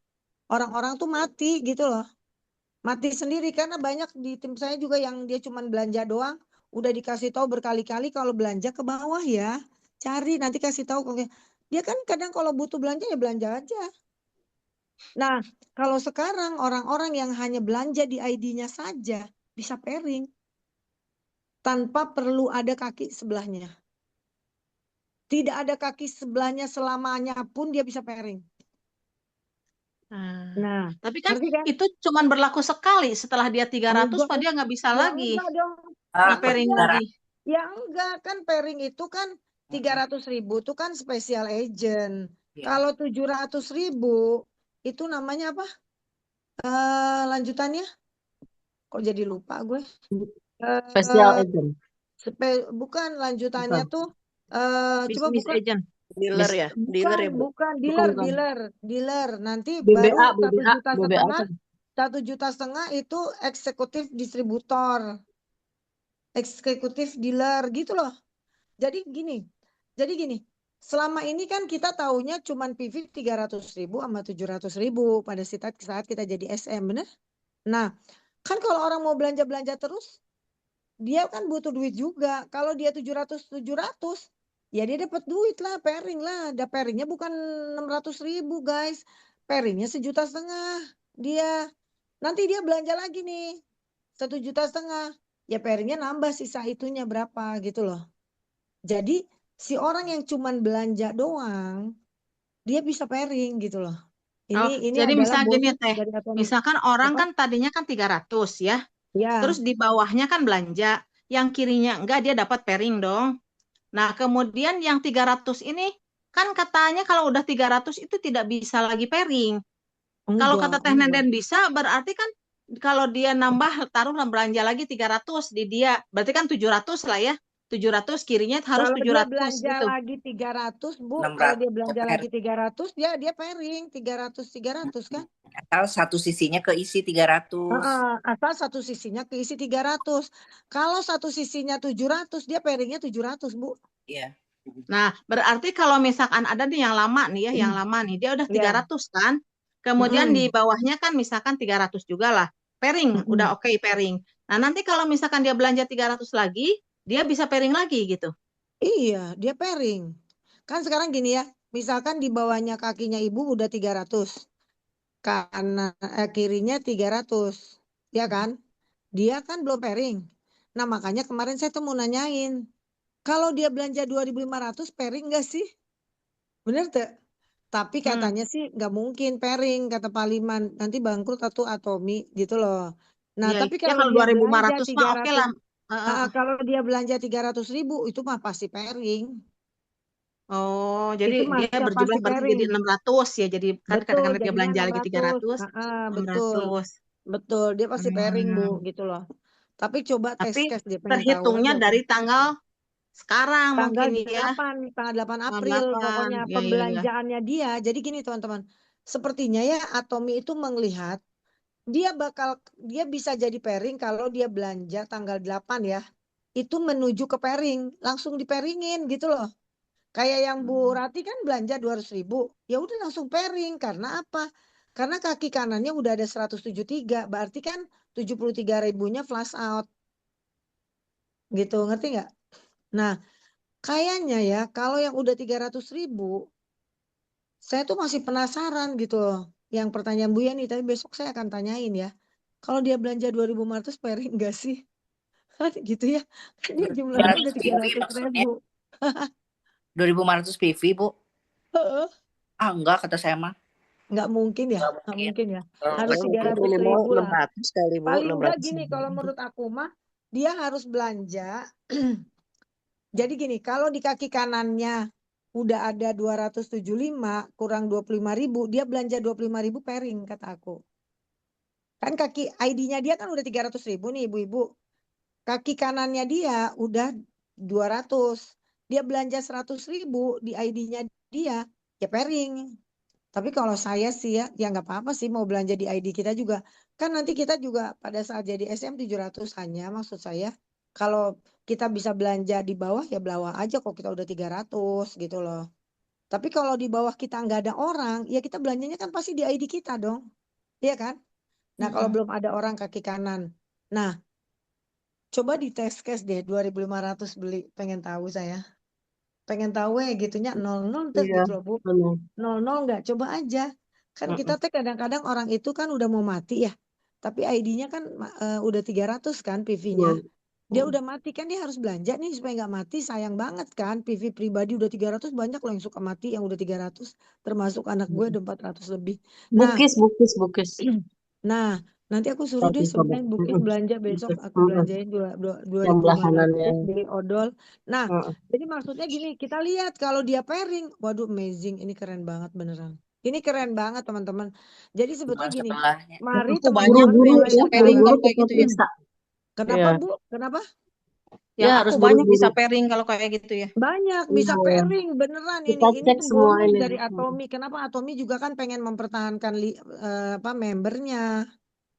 Speaker 1: orang-orang tuh mati gitu loh. Mati sendiri karena banyak di tim saya juga yang dia cuman belanja doang, udah dikasih tahu berkali-kali kalau belanja ke bawah ya. Cari nanti kasih tahu kalau dia kan kadang kalau butuh belanja ya belanja aja. Nah, kalau sekarang orang-orang yang hanya belanja di ID-nya saja bisa pairing tanpa perlu ada kaki sebelahnya. Tidak ada kaki sebelahnya selamanya pun dia bisa pairing. Nah,
Speaker 5: Tapi kan
Speaker 1: ngerti kan?
Speaker 5: itu cuman berlaku sekali. Setelah dia 300,
Speaker 1: Enggak,
Speaker 5: Pak, dia nggak bisa
Speaker 1: ya
Speaker 5: lagi
Speaker 1: enggak dong.
Speaker 5: nge-pairing
Speaker 1: Enggak.
Speaker 5: lagi.
Speaker 1: Ya enggak kan pairing itu kan 300.000 itu kan special agent. Kalau 700.000 itu namanya apa? Lanjutannya? Kok jadi lupa gue?
Speaker 2: Special
Speaker 1: Eh,
Speaker 2: agent.
Speaker 1: bukan lanjutannya
Speaker 2: Bukan.
Speaker 1: tuh coba
Speaker 5: Business
Speaker 1: buka.
Speaker 5: agent.
Speaker 7: Dealer ya, dealer ya, Bu.
Speaker 1: Bukan
Speaker 2: Bukan.
Speaker 1: dealer. Nanti
Speaker 2: BBA,
Speaker 1: baru 1,5
Speaker 2: BBA,
Speaker 1: juta
Speaker 2: BBA
Speaker 1: setengah,
Speaker 2: kan.
Speaker 1: 1,5 juta itu eksekutif distributor, eksekutif dealer gitu loh. Jadi gini, selama ini kan kita taunya cuman PV 300.000 sama 700.000 pada saat kita jadi SM, bener? Nah, kan kalau orang mau belanja terus, dia kan butuh duit juga. Kalau dia 700, ya dia dapat duit lah, pairing lah. Ada pairingnya bukan 600.000 guys. Pairingnya 1,5 juta dia. Nanti dia belanja lagi nih, 1,5 juta. Ya pairingnya nambah sisa itunya berapa gitu loh. Jadi si orang yang cuman belanja doang, dia bisa pairing gitu loh. Ini
Speaker 5: Jadi
Speaker 1: adalah
Speaker 5: misalnya gini
Speaker 1: bonus
Speaker 5: Teh,
Speaker 1: dari Atomi.
Speaker 5: misalkan orang
Speaker 1: Apa?
Speaker 5: kan tadinya kan 300 ya,
Speaker 1: Ya,
Speaker 5: terus di bawahnya kan belanja, yang kirinya enggak, dia dapat pairing dong. Nah, kemudian yang 300 ini kan katanya kalau udah 300 itu tidak bisa lagi pairing. Kalau kata Teh
Speaker 1: enggak.
Speaker 5: Nenden bisa, berarti kan kalau dia nambah, taruhlah belanja lagi 300 di dia, berarti kan 700 lah ya. 700 kirinya harus
Speaker 1: Kalau dia
Speaker 5: 700
Speaker 1: belanja
Speaker 5: gitu.
Speaker 1: lagi 300, Bu, kalau dia belanja lagi 300, dia pairing 300 kan?
Speaker 3: Asal satu sisinya keisi 300.
Speaker 1: Asal satu sisinya keisi 300. Kalau satu sisinya 700, dia pairingnya 700, Bu.
Speaker 3: Iya.
Speaker 5: Nah, berarti kalau misalkan ada nih yang lama nih ya, yang lama nih, dia udah 300 kan. Kemudian di bawahnya kan misalkan 300 juga lah. Pairing, udah oke pairing. Nah, nanti kalau misalkan dia belanja 300 lagi, dia bisa pairing lagi gitu.
Speaker 1: Iya, dia pairing. Kan sekarang gini ya, misalkan di bawahnya kakinya ibu udah 300, kanan kirinya 300, ya kan? Dia kan belum pairing. Nah, makanya kemarin saya tuh mau nanyain, kalau dia belanja 2.500 pairing nggak sih? Bener tuh? Tapi katanya sih nggak mungkin pairing, kata Pak Liman. Nanti bangkrut atau Atomi gitu loh. Nah,
Speaker 5: Ya,
Speaker 1: tapi
Speaker 5: ya
Speaker 1: kalau
Speaker 5: kalau
Speaker 1: dia belanja
Speaker 5: 2.500 mah oke
Speaker 1: 300,
Speaker 5: lah.
Speaker 1: kalau dia belanja 300.000 itu mah pasti pairing.
Speaker 5: Oh, jadi
Speaker 1: Itu
Speaker 5: dia
Speaker 1: masih
Speaker 5: berjumlah
Speaker 1: pasti
Speaker 5: berarti jadi
Speaker 1: pairing.
Speaker 5: 600 ya. Jadi kan
Speaker 1: Betul,
Speaker 5: kadang-kadang dia
Speaker 1: jadinya
Speaker 5: belanja lagi
Speaker 1: 600.
Speaker 5: 300,
Speaker 1: Betul.
Speaker 5: 600.
Speaker 1: Betul, dia pasti pairing, Bu,
Speaker 5: Hmm.
Speaker 1: gitu loh. Tapi coba tes
Speaker 5: Tapi
Speaker 1: cash dia pengen tahu
Speaker 5: terhitungnya
Speaker 1: aja tuh.
Speaker 5: dari tanggal sekarang
Speaker 1: Tanggal
Speaker 5: mungkin ya.
Speaker 1: 8, tanggal 8
Speaker 5: Tanggal
Speaker 1: April
Speaker 5: 8.
Speaker 1: pokoknya
Speaker 5: Ya, ya, ya.
Speaker 1: pembelanjaannya dia. Jadi gini teman-teman, sepertinya ya Atomi itu melihat dia bisa jadi pairing kalau dia belanja tanggal 8 ya. Itu menuju ke pairing, langsung dipairingin gitu loh. Kayak yang Bu Rati kan belanja 200.000, ya udah langsung pairing. Karena apa? Karena kaki kanannya udah ada 173, berarti kan 73.000-nya flush out. Gitu, ngerti nggak? Nah, kayaknya ya kalau yang udah 300.000, saya tuh masih penasaran gitu loh. Yang pertanyaan Bu Yani, tapi besok saya akan tanyain ya. Kalau dia belanja 2.500 pairing nggak sih? Kan gitu ya. Kan dia jumlahnya udah 300.000.
Speaker 3: 2.500 PV, Bu. Enggak, kata saya mah.
Speaker 1: Nggak mungkin ya,
Speaker 3: Nggak
Speaker 1: nggak
Speaker 3: mungkin.
Speaker 1: mungkin ya. Harus 300.000 lah.
Speaker 7: 600 kali, Bu.
Speaker 1: Paling enggak
Speaker 7: 600
Speaker 1: gini,
Speaker 7: ribu.
Speaker 1: kalau menurut aku mah dia harus belanja. Jadi gini, kalau di kaki kanannya udah ada 275 kurang 25.000, dia belanja 25.000 pairing kata aku. Kan kaki ID-nya dia kan udah 300.000 nih ibu-ibu. Kaki kanannya dia udah 200. Dia belanja 100.000 di ID-nya dia, ya pairing. Tapi kalau saya sih ya nggak apa-apa sih mau belanja di ID kita juga. Kan nanti kita juga pada saat jadi SM 700 hanya maksud saya. Kalau kita bisa belanja di bawah ya bawah aja kalau kita udah 300 gitu loh. Tapi kalau di bawah kita nggak ada orang, ya kita belanjanya kan pasti di ID kita dong. Iya kan? Nah, kalau belum ada orang kaki kanan. Nah, coba di test case deh 2.500 beli. Pengen tahu saya. Pengen tahu ya gitunya 00 tes
Speaker 2: Iya,
Speaker 1: gitu loh Bu.
Speaker 2: benar.
Speaker 1: 00 nggak coba aja. Kan kita teh kadang-kadang orang itu kan udah mau mati ya. Tapi ID-nya kan udah 300 kan PV-nya.
Speaker 2: Iya.
Speaker 1: Dia udah mati kan dia harus belanja nih supaya nggak mati sayang banget kan PV pribadi udah 300 banyak loh yang suka mati yang udah 300 termasuk anak gue udah 400 lebih. Nah,
Speaker 2: Bukis.
Speaker 1: nah nanti aku suruh deh
Speaker 2: Tadi coba.
Speaker 1: sebenarnya Bukis belanja besok aku belanjain
Speaker 2: Yang belah
Speaker 1: 2.500
Speaker 2: kanannya.
Speaker 1: beli odol. Nah,
Speaker 2: Heeh.
Speaker 1: jadi maksudnya gini kita lihat kalau dia pairing, waduh amazing ini keren banget beneran. Ini keren banget teman-teman. Jadi sebetulnya gini,
Speaker 3: Sebelahnya.
Speaker 1: mari
Speaker 4: Aku banyak
Speaker 1: teman-teman
Speaker 4: yang
Speaker 1: mulai
Speaker 4: bisa pairing
Speaker 1: sekarang.
Speaker 4: kalau kayak gitu ya.
Speaker 2: bisa.
Speaker 1: Kenapa
Speaker 2: Iya.
Speaker 1: Bu? Kenapa?
Speaker 4: Ya,
Speaker 2: Ya, harus
Speaker 4: aku banyak bisa
Speaker 2: buru-buru.
Speaker 4: pairing kalau kayak gitu ya.
Speaker 1: Banyak bisa
Speaker 2: Iya.
Speaker 1: pairing beneran
Speaker 2: Kita
Speaker 1: ini
Speaker 2: cek
Speaker 1: tuh
Speaker 2: semua
Speaker 1: bonus
Speaker 2: ini.
Speaker 1: dari Atomi. Kenapa Atomi juga kan pengen mempertahankan membernya.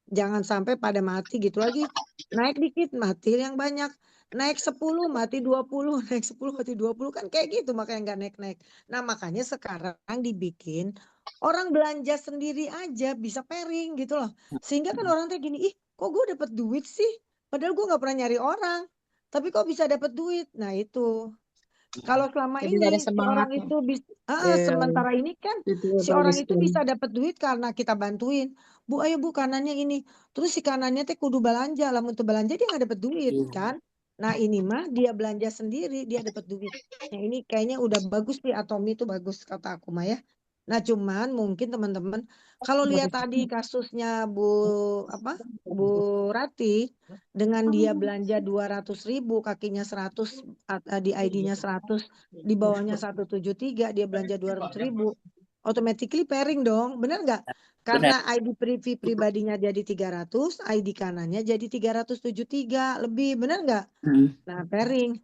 Speaker 1: Jangan sampai pada mati gitu lagi. Naik dikit mati yang banyak. Naik 10 mati 20, naik 10 mati 20 kan kayak gitu makanya nggak naik-naik. Nah, makanya sekarang dibikin orang belanja sendiri aja bisa pairing gitu loh. Sehingga kan orang tuh gini, ih kok gue dapet duit sih? Padahal gue nggak pernah nyari orang. Tapi kok bisa dapet duit? Nah itu. Kalau selama
Speaker 4: Jadi ada
Speaker 1: ini si orang
Speaker 4: semangatnya.
Speaker 1: itu bisa,
Speaker 2: Iya.
Speaker 1: sementara ini kan
Speaker 2: Itu
Speaker 1: si orang
Speaker 2: bagus
Speaker 1: itu
Speaker 2: tuh.
Speaker 1: bisa dapat duit karena kita bantuin. Bu, ayo Bu kanannya ini. Terus si kanannya teh kudu belanja, lamun tuh belanja dia nggak dapat duit kan. Nah ini mah dia belanja sendiri dia dapat duit. Nah ini kayaknya udah bagus sih Atomi itu bagus kata aku mah ya. Nah cuman mungkin teman-teman kalau lihat tadi kasusnya Bu Rati dengan dia belanja 200.000 kakinya 100 di ID-nya 100 di bawahnya 173 dia belanja 200.000 automatically pairing dong benar nggak
Speaker 3: Benar.
Speaker 1: karena ID pribadinya jadi 300 ID kanannya jadi 373 lebih benar nggak nah pairing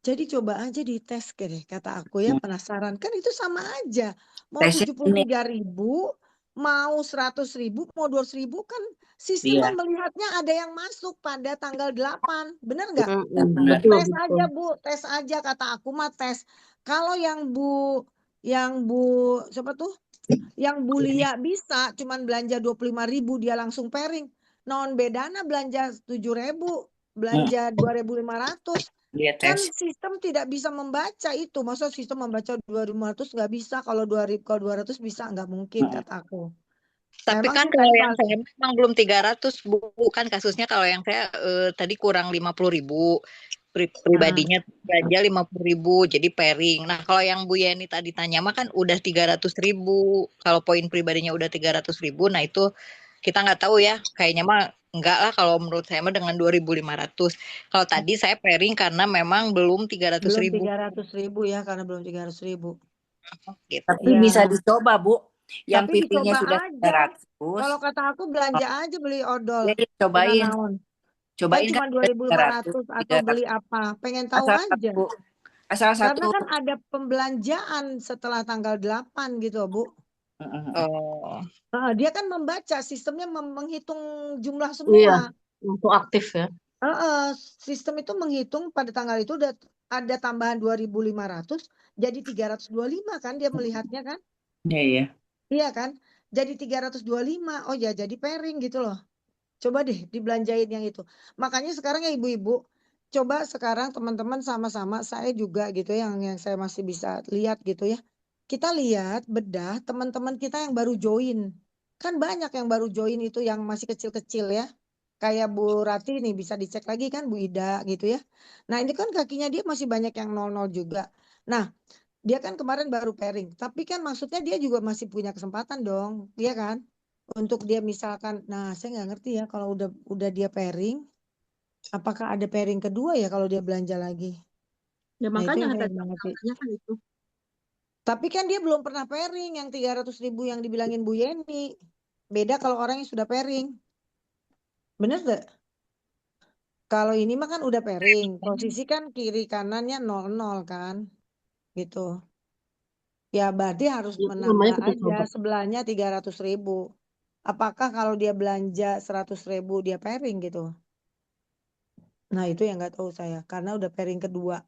Speaker 1: jadi coba aja dites deh kata aku ya penasaran kan itu sama aja mau
Speaker 3: Tesnya ini
Speaker 1: 73.000 mau 100.000 mau 200.000 kan sistem
Speaker 3: dia.
Speaker 1: melihatnya ada yang masuk pada tanggal 8 benar nggak
Speaker 3: Benar.
Speaker 2: Betul,
Speaker 1: tes
Speaker 2: betul.
Speaker 1: aja Bu tes aja kata aku mah tes kalau yang Bu siapa tuh yang Bu Lia bisa cuman belanja 25.000 dia langsung pairing non bedana belanja 7.000 belanja 2.500
Speaker 3: Dia
Speaker 1: kan
Speaker 3: tes.
Speaker 1: sistem tidak bisa membaca itu masa sistem membaca 2.500 nggak bisa kalau 200 bisa nggak mungkin kata aku
Speaker 7: Tapi
Speaker 1: memang
Speaker 7: kan
Speaker 1: sih
Speaker 7: kalau
Speaker 1: tadi
Speaker 7: yang saya memang belum 300 Bu, kan kasusnya kalau yang saya tadi kurang 50.000 pribadinya belanja 50.000 jadi pairing. Nah kalau yang Bu Yeni tadi tanya mah kan udah 300.000 kalau poin pribadinya udah 300.000 nah itu kita nggak tahu ya kayaknya mah enggak lah kalau menurut saya mah dengan 2.500. Kalau tadi saya pairing karena memang belum 300.000
Speaker 1: belum 300.000 ya karena belum 300.000
Speaker 7: gitu.
Speaker 3: Tapi
Speaker 1: ya
Speaker 3: bisa dicoba, Bu. Yang
Speaker 1: tapi
Speaker 3: pipinya
Speaker 1: dicoba
Speaker 3: sudah
Speaker 1: aja
Speaker 3: 300.
Speaker 1: kalau kata aku belanja aja beli odol
Speaker 3: Ya, cobain.
Speaker 1: naon kan
Speaker 3: Cobain
Speaker 1: cuma
Speaker 3: kan
Speaker 1: 2.500 atau
Speaker 3: 300.
Speaker 1: beli apa pengen tahu
Speaker 3: Asal
Speaker 1: aja
Speaker 3: satu. Asal
Speaker 1: karena
Speaker 3: satu.
Speaker 1: kan ada pembelanjaan setelah tanggal 8 gitu Bu
Speaker 7: Oh.
Speaker 1: dia kan membaca sistemnya menghitung jumlah
Speaker 2: Iya,
Speaker 1: semua
Speaker 2: untuk aktif ya.
Speaker 1: sistem itu menghitung pada tanggal itu udah ada tambahan 2.500 jadi 325 kan dia melihatnya kan
Speaker 3: Iya.
Speaker 1: iya kan jadi 325 oh ya jadi pairing gitu loh coba deh dibelanjain yang itu makanya sekarang ya ibu-ibu coba sekarang teman-teman sama-sama saya juga gitu yang saya masih bisa lihat gitu ya kita lihat bedah teman-teman kita yang baru join kan banyak yang baru join itu yang masih kecil-kecil ya kayak Bu Rati nih bisa dicek lagi kan Bu Ida gitu ya nah ini kan kakinya dia masih banyak yang 00 juga nah dia kan kemarin baru pairing tapi kan maksudnya dia juga masih punya kesempatan dong dia kan untuk dia misalkan nah saya nggak ngerti ya kalau udah dia pairing apakah ada pairing kedua ya kalau dia belanja lagi
Speaker 5: Ya
Speaker 1: nah itu
Speaker 5: makanya
Speaker 1: yang saya
Speaker 5: tadi
Speaker 1: nggak ngerti
Speaker 5: kan itu.
Speaker 1: Tapi kan dia belum pernah pairing yang 300.000 yang dibilangin Bu Yeni. Beda kalau orang yang sudah pairing. Bener gak? Kalau ini mah kan udah pairing. Posisi kan kiri kanannya 00 kan. Gitu. Ya berarti harus
Speaker 2: Itu namanya
Speaker 1: menambah
Speaker 2: kita
Speaker 1: aja
Speaker 2: coba.
Speaker 1: sebelahnya 300.000. Apakah kalau dia belanja 100.000 dia pairing gitu? Nah itu yang nggak tahu saya. Karena udah pairing kedua.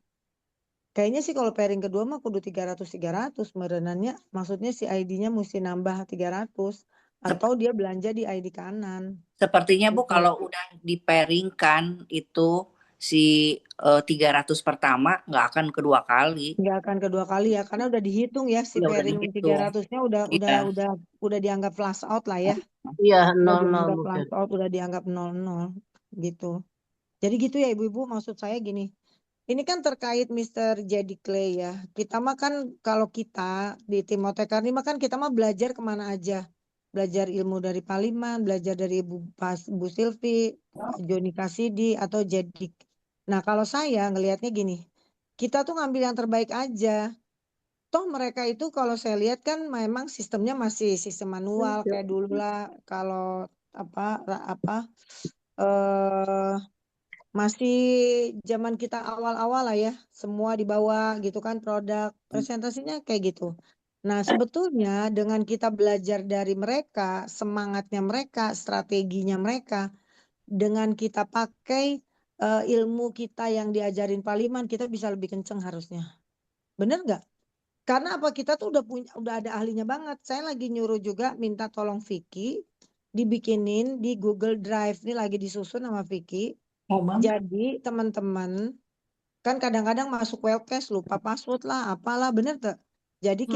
Speaker 1: Kayaknya sih kalau pairing kedua mah kudu 300 merenannya. Maksudnya si ID-nya mesti nambah 300. Atau dia belanja di ID kanan.
Speaker 3: Sepertinya Bu
Speaker 1: Gitu.
Speaker 3: kalau udah di-pairingkan itu si 300 pertama nggak akan kedua kali.
Speaker 1: Nggak akan kedua kali ya. Karena udah dihitung ya si
Speaker 3: Ya udah
Speaker 1: pairing
Speaker 3: dihitung.
Speaker 1: 300-nya
Speaker 3: Iya.
Speaker 1: udah dianggap flash out lah ya.
Speaker 2: Iya,
Speaker 1: Udah
Speaker 2: 00
Speaker 1: dianggap
Speaker 2: mungkin.
Speaker 1: flash out, udah dianggap 00 gitu. Jadi gitu ya ibu-ibu, maksud saya gini. Ini kan terkait Mr. Jedi Clay ya. Kita mah kan kalau kita di tim Motekarni mah kan kita mah belajar kemana aja. Belajar ilmu dari Paliman, belajar dari Bu Silvi, Pak Joni Kasidi atau Jedik. Nah kalau saya ngelihatnya gini, kita tuh ngambil yang terbaik aja. Toh mereka itu kalau saya lihat kan memang sistemnya masih sistem manual kayak dulu lah. Kalau apa eh masih zaman kita awal-awal lah ya, semua dibawa gitu kan produk presentasinya kayak gitu. Nah, sebetulnya dengan kita belajar dari mereka, semangatnya mereka, strateginya mereka, dengan kita pakai ilmu kita yang diajarin Paliman, kita bisa lebih kenceng harusnya. Bener nggak? Karena apa kita tuh udah ada ahlinya banget. Saya lagi nyuruh juga minta tolong Vicky dibikinin di Google Drive. Ini lagi disusun sama Vicky. Jadi teman-teman kan kadang-kadang masuk webcast lupa password lah apalah bener tuh. Jadi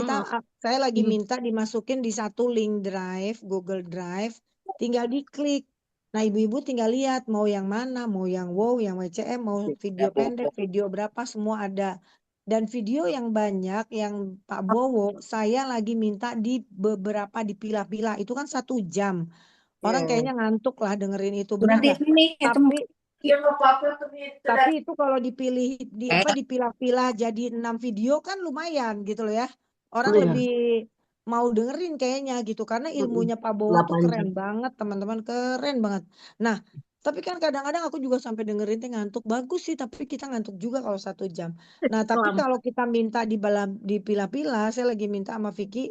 Speaker 1: saya lagi minta dimasukin di satu link drive Google Drive, tinggal diklik. Nah ibu-ibu tinggal lihat mau yang mana, mau yang wow, yang WCM, mau video pendek, video berapa semua ada. Dan video yang banyak yang Pak Bowo saya lagi minta di beberapa dipilah-pilah itu kan 1 jam. Orang kayaknya ngantuk lah dengerin itu bener
Speaker 3: Nanti
Speaker 1: nggak?
Speaker 3: ini itu
Speaker 1: Tapi
Speaker 3: sudah
Speaker 1: itu kalau dipilih dipilah-pilah jadi 6 video kan lumayan gitu loh ya. Orang
Speaker 2: Iya,
Speaker 1: lebih mau dengerin kayaknya gitu karena ilmunya Pak Bowo tuh
Speaker 2: 8 jam.
Speaker 1: keren banget teman-teman, keren banget. Nah, tapi kan kadang-kadang aku juga sampai dengerin teh ngantuk. Bagus sih tapi kita ngantuk juga kalau 1 jam. Nah, tapi
Speaker 2: Lama.
Speaker 1: kalau kita minta dipilah-pilah, saya lagi minta sama Vicky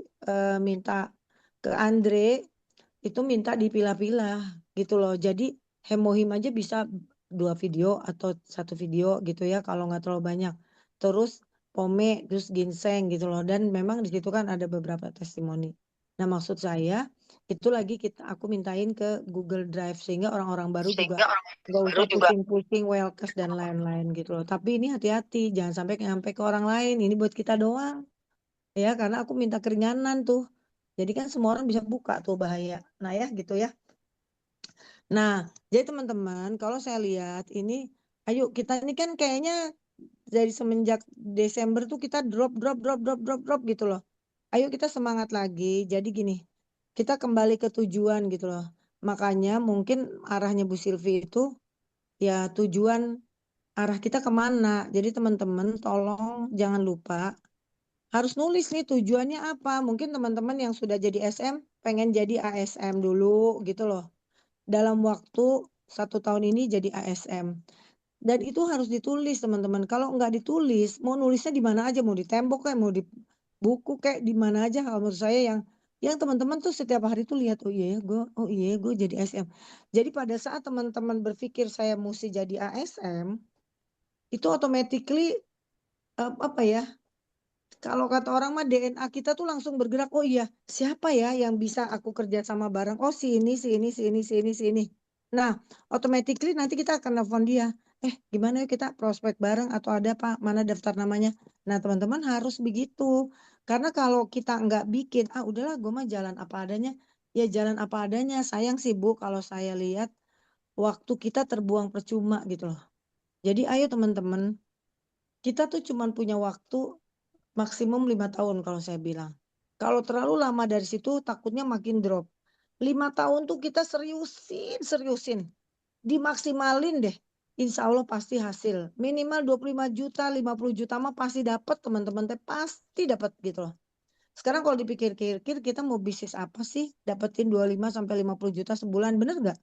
Speaker 1: minta ke Andre itu minta dipilah-pilah gitu loh. Jadi hemohim aja bisa 2 video atau 1 video gitu ya kalau nggak terlalu banyak. Terus pome, terus ginseng gitu loh. Dan memang di situ kan ada beberapa testimoni. Nah maksud saya itu lagi aku mintain ke Google Drive sehingga orang-orang baru juga nggak usah pusing-pusing wellcast dan lain-lain gitu loh. Tapi ini hati-hati jangan sampai nyampe ke orang lain. Ini buat kita doang ya karena aku minta keringanan tuh. Jadi kan semua orang bisa buka tuh bahaya. Nah ya gitu ya. Nah, jadi teman-teman, kalau saya lihat ini, ayo kita ini kan kayaknya dari semenjak Desember tuh kita drop gitu loh. Ayo kita semangat lagi. Jadi gini, kita kembali ke tujuan gitu loh. Makanya mungkin arahnya Bu Silvi itu ya tujuan arah kita kemana. Jadi teman-teman tolong jangan lupa harus nulis nih tujuannya apa. Mungkin teman-teman yang sudah jadi SM pengen jadi ASM dulu gitu loh dalam waktu 1 tahun ini jadi ASM. Dan itu harus ditulis teman-teman. Kalau nggak ditulis, mau nulisnya di mana aja, mau di tembok kayak, mau di buku kayak di mana aja. Kalau menurut saya yang teman-teman tuh setiap hari tuh lihat, oh iya gue jadi ASM. Jadi pada saat teman-teman berpikir saya mesti jadi ASM, itu automatically apa ya? Kalau kata orang mah DNA kita tuh langsung bergerak. Oh iya, siapa ya yang bisa aku kerja sama bareng? Oh si ini, si ini, si ini, si ini, si ini. Nah, automatically nanti kita akan nelfon dia. Gimana ya kita prospek bareng atau ada Pak, mana daftar namanya? Nah, teman-teman harus begitu. Karena kalau kita nggak bikin, udahlah gue mah jalan apa adanya. Ya jalan apa adanya. Sayang sih Bu, kalau saya lihat waktu kita terbuang percuma gitu loh. Jadi ayo teman-teman, kita tuh cuma punya waktu maksimum 5 tahun kalau saya bilang. Kalau terlalu lama dari situ takutnya makin drop. 5 tahun tuh kita seriusin, dimaksimalin deh. insya Allah pasti hasil. Minimal 25 juta, 50 juta mah pasti dapat teman-teman teh, pasti dapat gitu loh. Sekarang kalau dipikir-pikir kita mau bisnis apa sih dapetin 25 sampai 50 juta sebulan, bener nggak?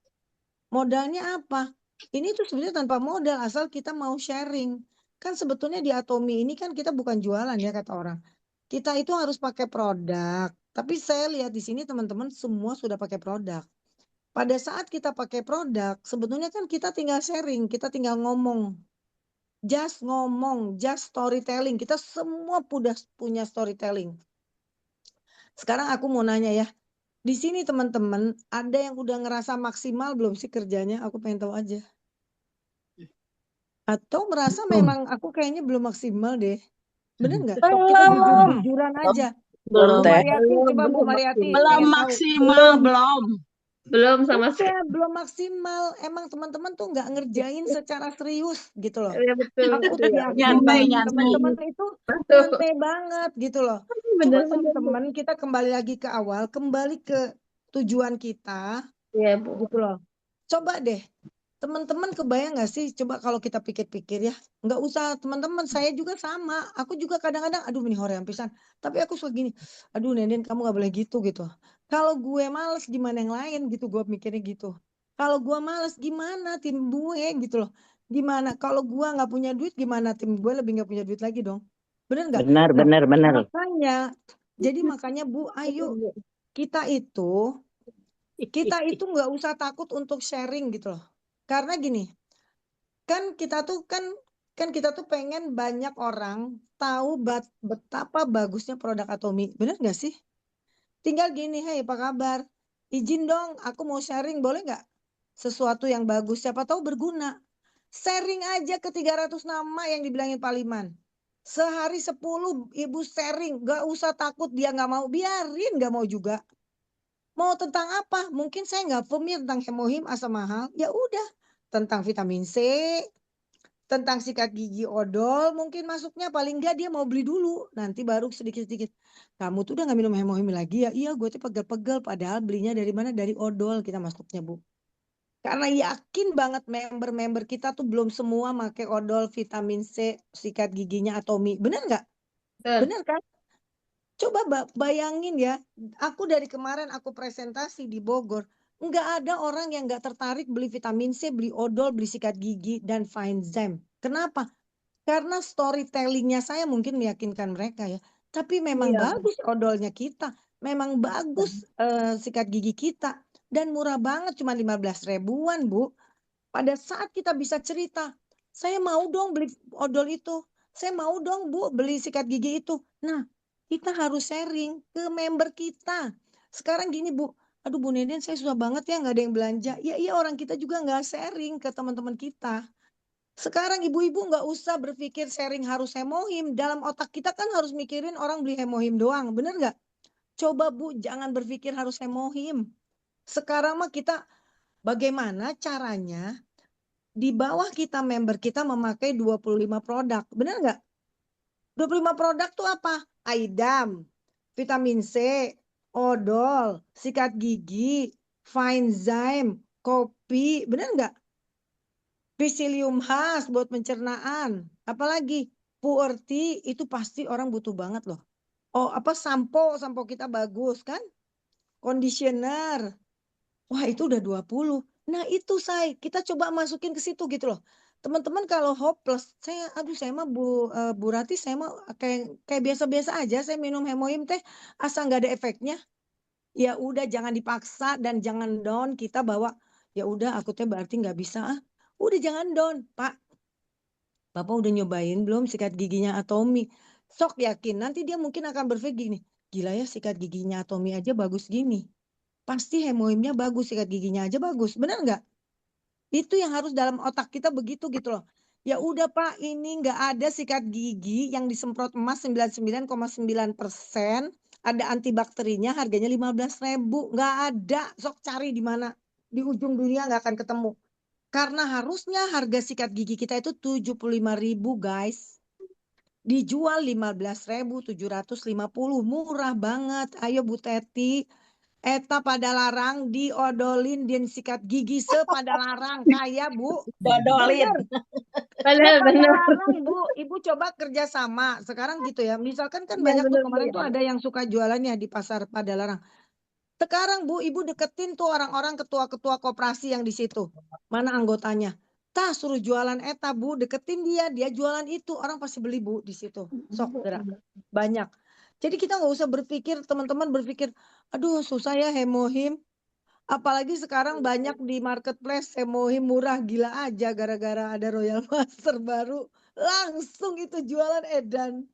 Speaker 1: Modalnya apa? Ini tuh sebenarnya tanpa modal asal kita mau sharing. Kan sebetulnya di Atomi ini kan kita bukan jualan ya kata orang. Kita itu harus pakai produk. Tapi saya lihat di sini teman-teman semua sudah pakai produk. Pada saat kita pakai produk, sebetulnya kan kita tinggal sharing, kita tinggal ngomong. Just ngomong, just storytelling. Kita semua punya storytelling. Sekarang aku mau nanya ya, di sini teman-teman ada yang udah ngerasa maksimal belum sih kerjanya? Aku pengen tahu aja. Atau merasa memang aku kayaknya belum maksimal deh. Bener nggak? Kita jujur-jujuran aja.
Speaker 2: Belum,
Speaker 1: Bu Mariati,
Speaker 2: belum,
Speaker 1: coba Bu
Speaker 2: belum
Speaker 1: Mariati
Speaker 2: maksimal.
Speaker 1: pengen tahu.
Speaker 8: maksimal, belum.
Speaker 2: Belum sama sekali.
Speaker 1: Iya, belum maksimal. Emang teman-teman tuh nggak ngerjain secara serius gitu loh.
Speaker 2: Ya, betul,
Speaker 1: Aku
Speaker 2: betul.
Speaker 1: tuh yakin
Speaker 8: Nyantai,
Speaker 1: banget
Speaker 8: nyantai.
Speaker 1: teman-teman itu
Speaker 2: Betul.
Speaker 1: nyantai banget gitu loh.
Speaker 2: Bener,
Speaker 1: Coba teman-teman kita kembali lagi ke awal, kembali ke tujuan kita
Speaker 2: Iya, Bu.
Speaker 1: gitu loh. Coba deh, teman-teman kebayang nggak sih? Coba kalau kita pikir-pikir ya, nggak usah teman-teman. Saya juga sama. Aku juga kadang-kadang, aduh ini hoream pisan. Tapi aku suka gini, aduh Nenden kamu nggak boleh gitu gitu. Kalau gue males gimana yang lain gitu, gue mikirnya gitu. Kalau gue males gimana tim gue gitu loh. Gimana kalau gue nggak punya duit gimana tim gue lebih nggak punya duit lagi dong. Bener nggak?
Speaker 9: Benar,
Speaker 1: Nah,
Speaker 9: benar, benar.
Speaker 1: makanya Bu, ayo kita itu nggak usah takut untuk sharing gitu loh. Karena gini, kan kita tuh pengen banyak orang tahu betapa bagusnya produk Atomi. Bener nggak sih? Tinggal gini, hey apa kabar? Izin dong, aku mau sharing, boleh nggak? Sesuatu yang bagus, siapa tahu berguna. Sharing aja ke 300 nama yang dibilangin Pak Liman. Sehari 10 ibu sharing, nggak usah takut dia nggak mau, biarin nggak mau juga. Mau tentang apa? Mungkin saya nggak familiar tentang hemohim asam mahal, ya udah. Tentang vitamin C, tentang sikat gigi odol, mungkin masuknya paling nggak dia mau beli dulu, nanti baru sedikit-sedikit. Kamu tuh udah nggak minum hemohim lagi ya? Iya, gue tuh pegel-pegel, padahal belinya dari mana? Dari odol kita masuknya Bu. Karena yakin banget member-member kita tuh belum semua pakai odol vitamin C, sikat giginya Atomi. Bener nggak? Bener kan? Coba bayangin ya, aku dari kemarin aku presentasi di Bogor, nggak ada orang yang nggak tertarik beli vitamin C, beli odol, beli sikat gigi, dan Fine Zyme. Kenapa? Karena storytellingnya saya mungkin meyakinkan mereka ya. Tapi memang bagus odolnya kita, memang bagus sikat gigi kita, dan murah banget cuma 15 ribuan Bu. Pada saat kita bisa cerita, saya mau dong beli odol itu, saya mau dong Bu beli sikat gigi itu. Nah, kita harus sharing ke member kita. Sekarang gini Bu, aduh Bu Neden saya susah banget ya nggak ada yang belanja. Ya iya orang kita juga nggak sharing ke teman-teman kita. Sekarang ibu-ibu nggak usah berpikir sharing harus hemohim. Dalam otak kita kan harus mikirin orang beli hemohim doang. Bener nggak? Coba Bu jangan berpikir harus hemohim. Sekarang mah kita bagaimana caranya di bawah kita member kita memakai 25 produk. Bener nggak? 25 produk tuh apa? Aidam, vitamin C, odol, sikat gigi, Fine Zyme, kopi. Bener nggak? Psyllium khas buat pencernaan. Apalagi Puerti itu pasti orang butuh banget loh. Oh apa sampo kita bagus kan? Conditioner. Wah itu udah 20. Nah itu kita coba masukin ke situ gitu loh. Teman-teman kalau hopeless, saya mah Bu Rati saya mah kayak biasa-biasa aja saya minum hemohim teh asal nggak ada efeknya. Ya udah jangan dipaksa dan jangan down kita bawa ya udah aku teh berarti nggak bisa ah. Udah jangan down, Pak. Bapak udah nyobain belum sikat giginya Atomi? Sok yakin nanti dia mungkin akan berpikir gini, gila ya sikat giginya Atomi aja bagus gini. Pasti hemohimnya bagus, sikat giginya aja bagus. Benar nggak? Itu yang harus dalam otak kita begitu gitu loh. Ya udah Pak, ini nggak ada sikat gigi yang disemprot emas 99,9%. Ada antibakterinya harganya 15.000. Nggak ada. Sok cari di mana. Di ujung dunia nggak akan ketemu. Karena harusnya harga sikat gigi kita itu 75.000 guys. Dijual 15.750. Murah banget. Ayo Bu Teti. Eta pada larang diodolin dan sikat gigi sepada larang kaya Bu.
Speaker 7: Dodolin.
Speaker 1: Bener.
Speaker 2: Benar,
Speaker 1: Pada
Speaker 2: benar.
Speaker 1: larang Bu. Ibu coba kerja sama. Sekarang gitu ya. Misalkan kan
Speaker 2: Iya,
Speaker 1: banyak tuh
Speaker 2: benar,
Speaker 1: kemarin
Speaker 2: Bu.
Speaker 1: tuh ada yang suka jualannya di pasar pada larang. Sekarang Bu, Ibu deketin tuh orang-orang ketua-ketua koperasi yang di situ. Mana anggotanya? Tah suruh jualan eta Bu, deketin dia jualan itu. Orang pasti beli Bu di situ. Sok gerak. Banyak. Jadi kita nggak usah berpikir, teman-teman berpikir, aduh susah ya hemohim. Apalagi sekarang banyak di marketplace hemohim murah gila aja gara-gara ada Royal Master baru. Langsung itu jualan edan.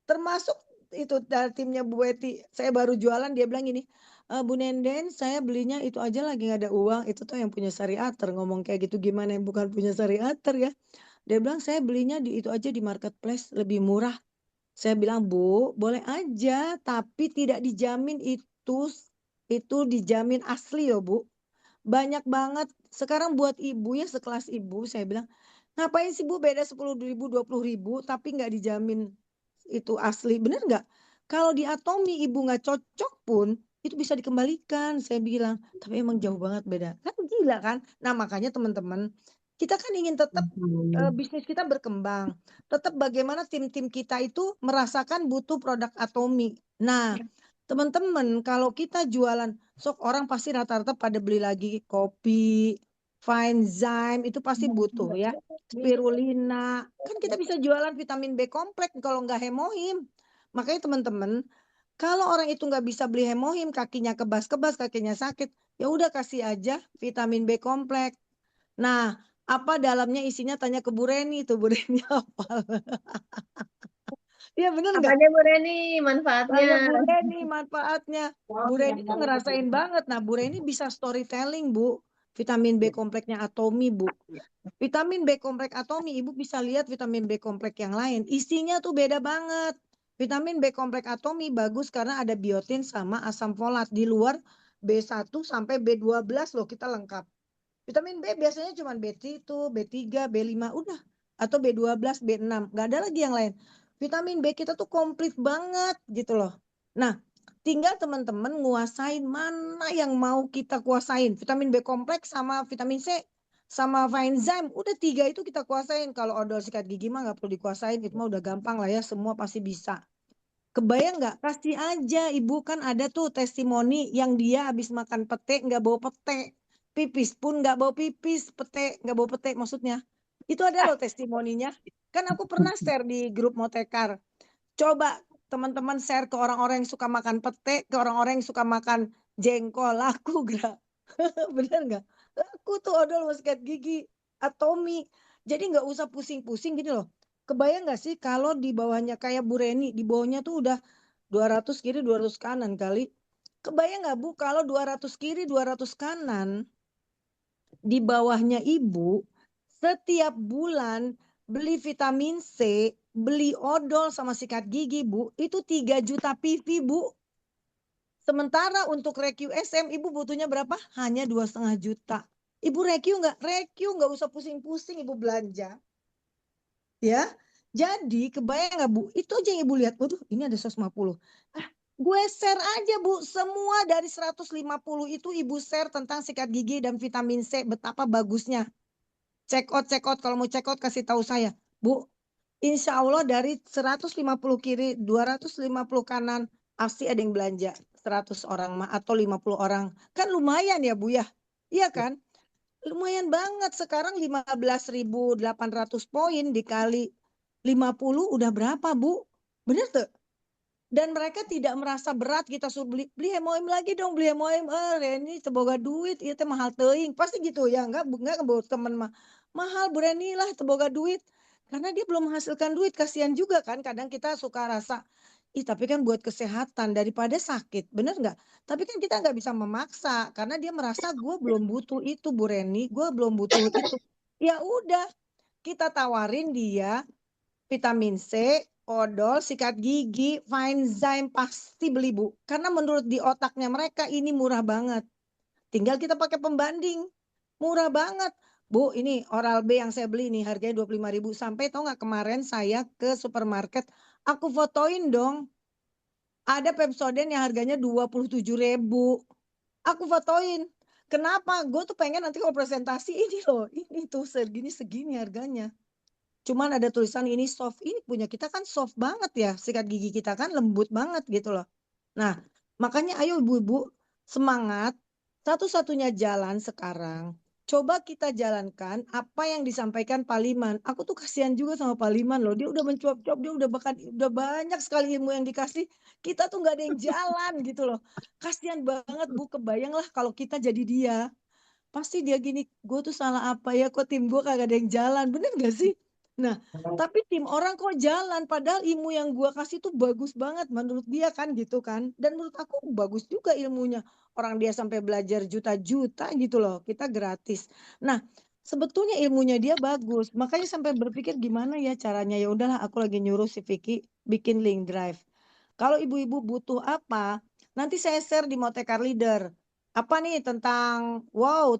Speaker 1: Termasuk itu dari timnya Bu Weti. Saya baru jualan dia bilang gini, Bu Nenden saya belinya itu aja lagi nggak ada uang. Itu tuh yang punya Syariater ngomong kayak gitu gimana yang bukan punya Syariater ya. Dia bilang saya belinya di itu aja di marketplace lebih murah. Saya bilang, Bu, boleh aja, tapi tidak dijamin itu dijamin asli loh, Bu. Banyak banget. Sekarang buat ibu ya sekelas ibu, saya bilang, ngapain sih Bu beda 10.000, 20.000, tapi nggak dijamin itu asli. Bener nggak? Kalau di Atomi ibu nggak cocok pun, itu bisa dikembalikan. Saya bilang, tapi emang jauh banget beda. Kan gila kan? Nah makanya teman-teman, kita kan ingin tetap bisnis kita berkembang. Tetap bagaimana tim-tim kita itu merasakan butuh produk Atomi. Nah, teman-teman, kalau kita jualan, sok orang pasti rata-rata pada beli lagi kopi, Finzyme, itu pasti butuh ya. Spirulina, kan kita bisa jualan vitamin B kompleks kalau nggak hemohim. Makanya teman-teman, kalau orang itu nggak bisa beli hemohim, kakinya kebas-kebas, kakinya sakit, ya udah kasih aja vitamin B kompleks. Nah, apa dalamnya isinya tanya ke Bu Reni tuh, Bu Reni apa? Iya bener
Speaker 2: Apa
Speaker 1: nggak?
Speaker 2: aja Bu Reni manfaatnya?
Speaker 1: Tanya Bu Reni manfaatnya. Bu Reni tuh ngerasain banget. Nah, Bu Reni bisa storytelling, Bu. Vitamin B kompleksnya Atomi, Bu. Vitamin B kompleks Atomi, Ibu bisa lihat vitamin B kompleks yang lain. Isinya tuh beda banget. Vitamin B kompleks Atomi bagus karena ada biotin sama asam folat. Di luar B1 sampai B12 loh kita lengkap. Vitamin B biasanya cuma B1, B3, B5 udah. Atau B12, B6. Nggak ada lagi yang lain. Vitamin B kita tuh komplit banget gitu loh. Nah, tinggal teman-teman nguasain mana yang mau kita kuasain. Vitamin B kompleks sama vitamin C sama Finzyme. Udah 3 itu kita kuasain. Kalau odol sikat gigi mah nggak perlu dikuasain. Itu mah udah gampang lah ya. Semua pasti bisa. Kebayang nggak? Kasih aja. Ibu kan ada tuh testimoni yang dia habis makan pete nggak bawa pete. Pipis pun nggak bawa pipis. Pete nggak bawa pete maksudnya. Itu ada loh testimoninya. Kan aku pernah share di grup Motekar. Coba teman-teman share ke orang-orang yang suka makan pete, ke orang-orang yang suka makan jengkol. Laku gak? Bener nggak? Laku tuh odol sikat gigi Atomi. Jadi nggak usah pusing-pusing gini loh. Kebayang nggak sih kalau di bawahnya kayak Bu Reni, di bawahnya tuh udah 200 kiri 200 kanan kali. Kebayang nggak Bu kalau 200 kiri 200 kanan di bawahnya Ibu setiap bulan beli vitamin C, beli odol sama sikat gigi Bu, itu 3 juta PV Bu. Sementara untuk ReQ-SM Ibu butuhnya berapa? Hanya 2,5 juta. Ibu ReQ nggak usah pusing-pusing Ibu belanja. Ya, jadi kebayang nggak Bu? Itu aja yang Ibu lihat. Waduh, ini ada 150. Gue share aja Bu, semua dari 150 itu Ibu share tentang sikat gigi dan vitamin C, betapa bagusnya. Check out, kalau mau check out kasih tahu saya. Bu, insya Allah dari 150 kiri, 250 kanan, pasti ada yang belanja. 100 orang atau 50 orang. Kan lumayan ya Bu ya? Iya kan? Lumayan banget. Sekarang 15.800 poin dikali 50 udah berapa Bu? Bener tuh? Dan mereka tidak merasa berat kita suruh beli hemoim lagi dong, beli hemoim. Reni teboga duit, itu teh mahal teuing. Pasti gitu ya, enggak buat teman mah. Mahal Bu Reni lah teboga duit. Karena dia belum menghasilkan duit, kasihan juga kan. Kadang kita suka rasa, ih tapi kan buat kesehatan daripada sakit, bener nggak? Tapi kan kita nggak bisa memaksa karena dia merasa gue belum butuh itu Bu Reni, gue belum butuh itu. Ya udah, kita tawarin dia vitamin C, odol, sikat gigi, Finzyme pasti beli Bu. Karena menurut di otaknya mereka ini murah banget. Tinggal kita pakai pembanding. Murah banget. Bu, ini Oral B yang saya beli nih harganya 25.000. Sampai tahu nggak kemarin saya ke supermarket, aku fotoin dong. Ada Pepsodent yang harganya 27.000. Aku fotoin. Kenapa? Gue tuh pengen nanti kalau presentasi ini loh, ini tuh segini harganya. Cuman ada tulisan ini soft. Ini punya kita kan soft banget ya. Sikat gigi kita kan lembut banget gitu loh. Nah, makanya ayo ibu-ibu semangat. Satu-satunya jalan sekarang. Coba kita jalankan apa yang disampaikan Pak Liman. Aku tuh kasihan juga sama Pak Liman loh. Dia udah mencuap-cuap, dia udah banyak sekali ilmu yang dikasih. Kita tuh nggak ada yang jalan gitu loh. Kasihan banget Bu, kebayanglah kalau kita jadi dia. Pasti dia gini, gue tuh salah apa ya, kok tim gue kagak ada yang jalan, bener gak sih? Nah, tapi tim orang kok jalan, padahal ilmu yang gue kasih tuh bagus banget menurut dia kan gitu kan. Dan menurut aku bagus juga ilmunya. Orang dia sampai belajar juta-juta gitu loh, kita gratis. Nah, sebetulnya ilmunya dia bagus, makanya sampai berpikir gimana ya caranya. Ya udahlah, aku lagi nyuruh si Vicky bikin link drive. Kalau ibu-ibu butuh apa, nanti saya share di Motekar Leader apa nih tentang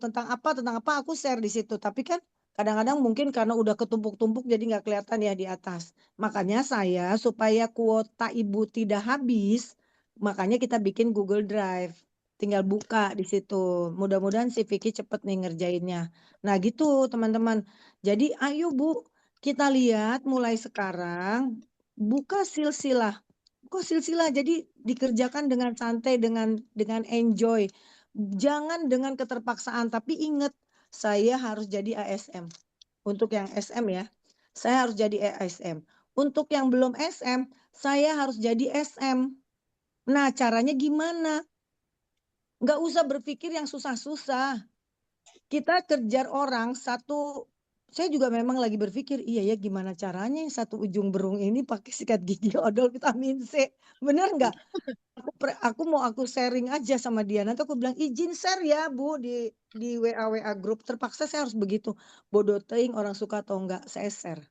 Speaker 1: tentang apa aku share di situ, tapi kan kadang-kadang mungkin karena udah ketumpuk-tumpuk jadi nggak kelihatan ya di atas. Makanya saya supaya kuota ibu tidak habis, makanya kita bikin Google Drive, tinggal buka di situ. Mudah-mudahan si Vicky cepet nih ngerjainnya. Nah gitu teman-teman, jadi ayo Bu, kita lihat mulai sekarang buka silsilah. Kok silsilah, jadi dikerjakan dengan santai, dengan enjoy. Jangan dengan keterpaksaan, tapi ingat saya harus jadi ASM. Untuk yang SM ya, saya harus jadi ASM. Untuk yang belum SM, saya harus jadi SM. Nah, caranya gimana? Nggak usah berpikir yang susah-susah. Kita kejar orang satu, saya juga memang lagi berpikir, iya ya gimana caranya yang satu ujung berung ini pakai sikat gigi odol vitamin C. Bener nggak? Aku mau aku sharing aja sama dia. Nanti aku bilang izin share ya Bu di WA grup. Terpaksa saya harus begitu. Bodoh teing orang suka atau enggak, saya share.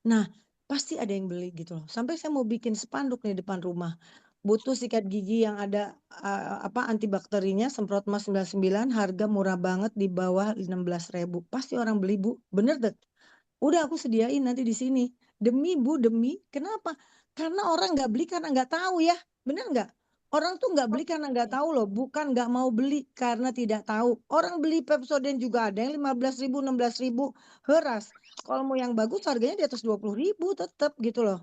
Speaker 1: Nah, pasti ada yang beli gitu loh. Sampai saya mau bikin spanduk nih depan rumah. Butuh sikat gigi yang ada antibakterinya, semprot mas 99, harga murah banget di bawah 16.000. Pasti orang beli Bu. Bener deh. Udah aku sediain nanti di sini. Demi Bu, demi. Kenapa? Karena orang nggak beli karena nggak tahu ya. Bener nggak? Orang tuh nggak beli karena nggak tahu loh. Bukan nggak mau beli karena tidak tahu. Orang beli Pepsodent juga ada yang 15.000, 16.000. Heras. Kalau mau yang bagus harganya di atas 20.000 tetap gitu loh.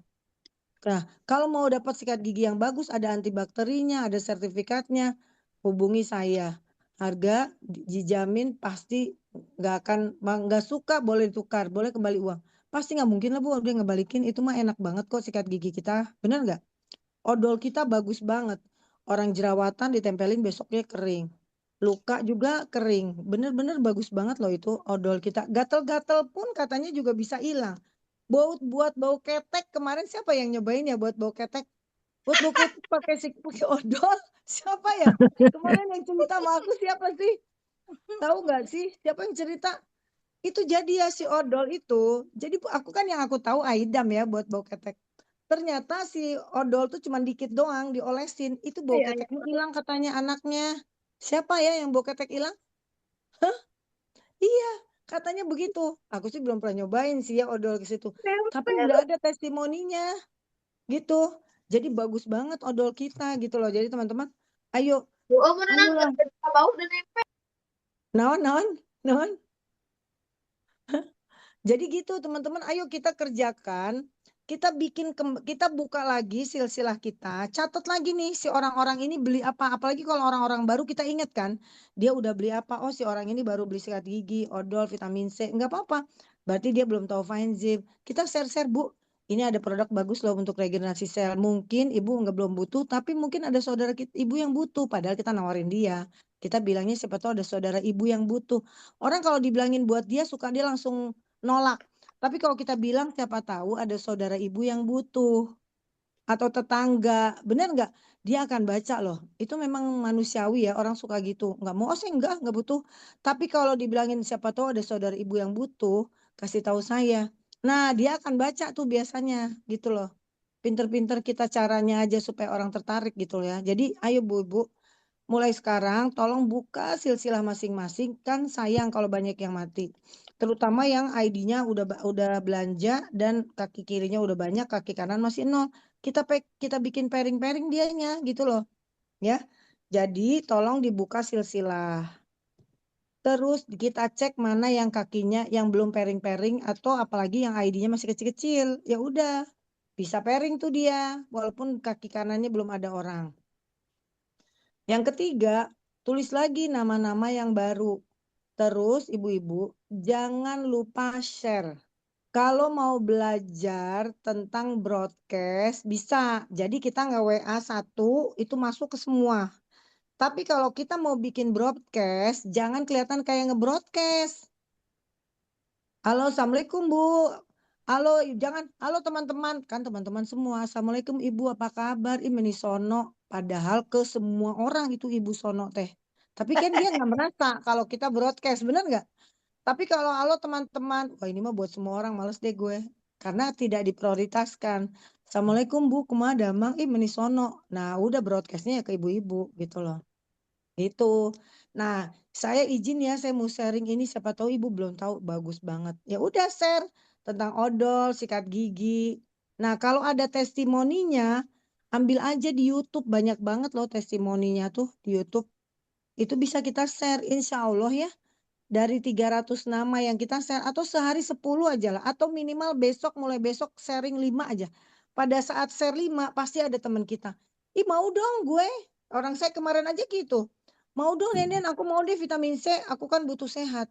Speaker 1: Nah, kalau mau dapat sikat gigi yang bagus, ada antibakterinya, ada sertifikatnya, hubungi saya. Harga dijamin pasti nggak suka boleh tukar, boleh kembali uang. Pasti nggak mungkin lah Bu, dia ngebalikin. Itu mah enak banget kok sikat gigi kita, bener nggak? Odol kita bagus banget. Orang jerawatan ditempelin besoknya kering. Luka juga kering. Bener-bener bagus banget loh itu odol kita. Gatel-gatel pun katanya juga bisa hilang. Buat bau ketek kemarin siapa yang nyobain ya buat bau ketek? Buat bau ketek pakai odol. Siapa ya? Kemarin yang cerita sama aku siapa sih? Tahu nggak sih? Siapa yang cerita? Itu jadi ya si odol itu. Jadi aku kan yang aku tahu Aidam ya buat bau ketek. Ternyata si odol tuh cuma dikit doang diolesin. Itu bau keteknya hilang katanya anaknya. Siapa ya yang bau ketek hilang? Iya, katanya begitu. Aku sih belum pernah nyobain sih ya odol ke situ. Tapi udah ada testimoninya gitu. Jadi bagus banget odol kita gitu loh. Jadi teman-teman, ayo, ayolah. Naon, naon, naon. Jadi gitu teman-teman, ayo kita kerjakan. Kita buka lagi silsilah kita. Catat lagi nih si orang-orang ini beli apa. Apalagi kalau orang-orang baru kita ingat kan. Dia udah beli apa. Oh si orang ini baru beli sikat gigi, odol, vitamin C. Enggak apa-apa. Berarti dia belum tahu Finezip. Kita share-share Bu. Ini ada produk bagus loh untuk regenerasi sel. Mungkin ibu belum butuh. Tapi mungkin ada saudara ibu yang butuh. Padahal kita nawarin dia. Kita bilangnya siapa tahu ada saudara ibu yang butuh. Orang kalau dibilangin buat dia suka dia langsung nolak. Tapi kalau kita bilang siapa tahu ada saudara ibu yang butuh atau tetangga, benar nggak? Dia akan baca loh. Itu memang manusiawi ya, orang suka gitu. Nggak mau sih nggak butuh. Tapi kalau dibilangin siapa tahu ada saudara ibu yang butuh, kasih tahu saya. Nah, dia akan baca tuh biasanya gitu loh. Pinter-pinter kita caranya aja supaya orang tertarik gitu ya. Jadi ayo Bu-ibu, mulai sekarang tolong buka silsilah masing-masing, kan sayang kalau banyak yang mati. Terutama yang ID-nya udah belanja dan kaki kirinya udah banyak, kaki kanan masih nol. kita bikin pairing-pairing dianya gitu loh. Ya. Jadi tolong dibuka silsilah. Terus kita cek mana yang kakinya yang belum pairing-pairing atau apalagi yang ID-nya masih kecil-kecil. Ya udah, bisa pairing tuh dia walaupun kaki kanannya belum ada orang. Yang ketiga, tulis lagi nama-nama yang baru. Terus ibu-ibu jangan lupa share. Kalau mau belajar tentang broadcast bisa. Jadi kita nggak WA satu itu masuk ke semua. Tapi kalau kita mau bikin broadcast, jangan kelihatan kayak nge-broadcast. Halo, Assalamualaikum Bu. Halo, jangan. Halo teman-teman. Kan teman-teman semua. Assalamualaikum Ibu, apa kabar? Ini Sono. Padahal ke semua orang itu Ibu Sono teh. Tapi kan dia nggak merasa kalau kita broadcast, bener nggak? Tapi kalau halo teman-teman, wah ini mah buat semua orang, males deh gue. Karena tidak diprioritaskan. Assalamualaikum Bu, kumaha damang? Ini Sono. Nah, udah broadcastnya ya ke ibu-ibu gitu loh. Itu. Nah, saya izin ya, saya mau sharing ini. Siapa tahu ibu belum tahu, bagus banget. Ya udah share tentang odol, sikat gigi. Nah, kalau ada testimoninya, ambil aja di YouTube. Banyak banget loh testimoninya tuh di YouTube. Itu bisa kita share, insya Allah ya. Dari 300 nama yang kita share, atau sehari 10 aja lah. Atau minimal besok, mulai besok sharing 5 aja. Pada saat share 5, pasti ada teman kita. Ih mau dong gue. Orang saya kemarin aja gitu. Mau dong Nenen, aku mau deh vitamin C, aku kan butuh sehat.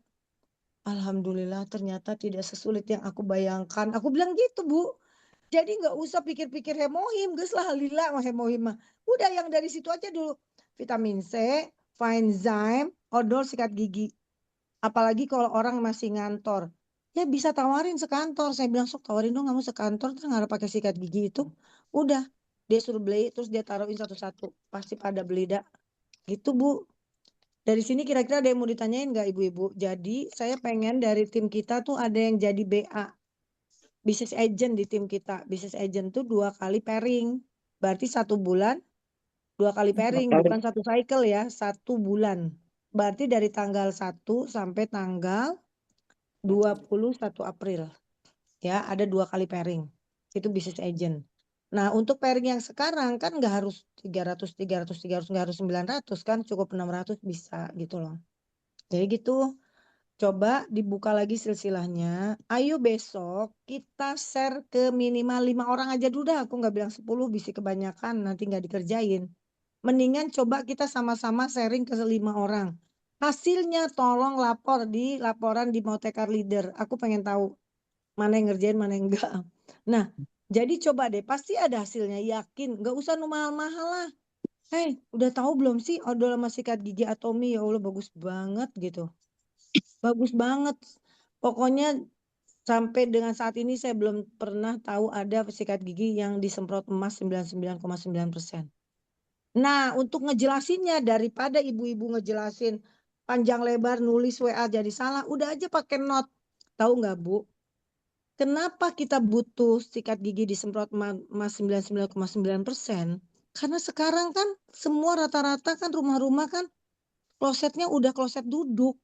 Speaker 1: Alhamdulillah ternyata tidak sesulit yang aku bayangkan. Aku bilang gitu Bu. Jadi nggak usah pikir-pikir hemohim, geus lah lila mah hemohim mah. Udah yang dari situ aja dulu. Vitamin C, Finzyme, odol sikat gigi. Apalagi kalau orang masih ngantor. Ya bisa tawarin sekantor. Saya bilang sok tawarin dong kamu sekantor terus nggak pakai sikat gigi itu. Udah dia suruh beli terus dia taruhin satu-satu. Pasti pada beli dah. Gitu Bu. Dari sini kira-kira ada yang mau ditanyain nggak ibu-ibu? Jadi saya pengen dari tim kita tuh ada yang jadi BA, business agent di tim kita. Business agent tuh 2 kali pairing. Berarti 1 bulan 2 kali pairing, bukan satu cycle ya, 1 bulan. Berarti dari tanggal 1 sampai tanggal 21 April. Ya, ada 2 kali pairing. Itu business agent. Nah, untuk pairing yang sekarang kan nggak harus 300, 300, 300, nggak harus 900 kan, cukup 600 bisa gitu loh. Jadi gitu, coba dibuka lagi silsilahnya. Ayo besok kita share ke minimal 5 orang aja dulu dah. Aku nggak bilang 10, bisa kebanyakan nanti nggak dikerjain. Mendingan coba kita sama-sama sharing ke 5 orang. Hasilnya tolong lapor di laporan di Motekar Leader. Aku pengen tahu mana yang ngerjain, mana yang enggak. Nah, jadi coba deh, pasti ada hasilnya, yakin. Nggak usah mahal-mahal lah. Hei, udah tahu belum sih odol sama sikat gigi Atomi? Ya Allah, bagus banget gitu. Bagus banget. Pokoknya sampai dengan saat ini saya belum pernah tahu ada sikat gigi yang disemprot emas 99,9%. Nah, untuk ngejelasinnya daripada ibu-ibu ngejelasin panjang lebar nulis WA jadi salah, udah aja pakai not. Tahu nggak Bu? Kenapa kita butuh sikat gigi disemprot emas 99,9%? Karena sekarang kan semua rata-rata kan rumah-rumah kan klosetnya udah kloset duduk.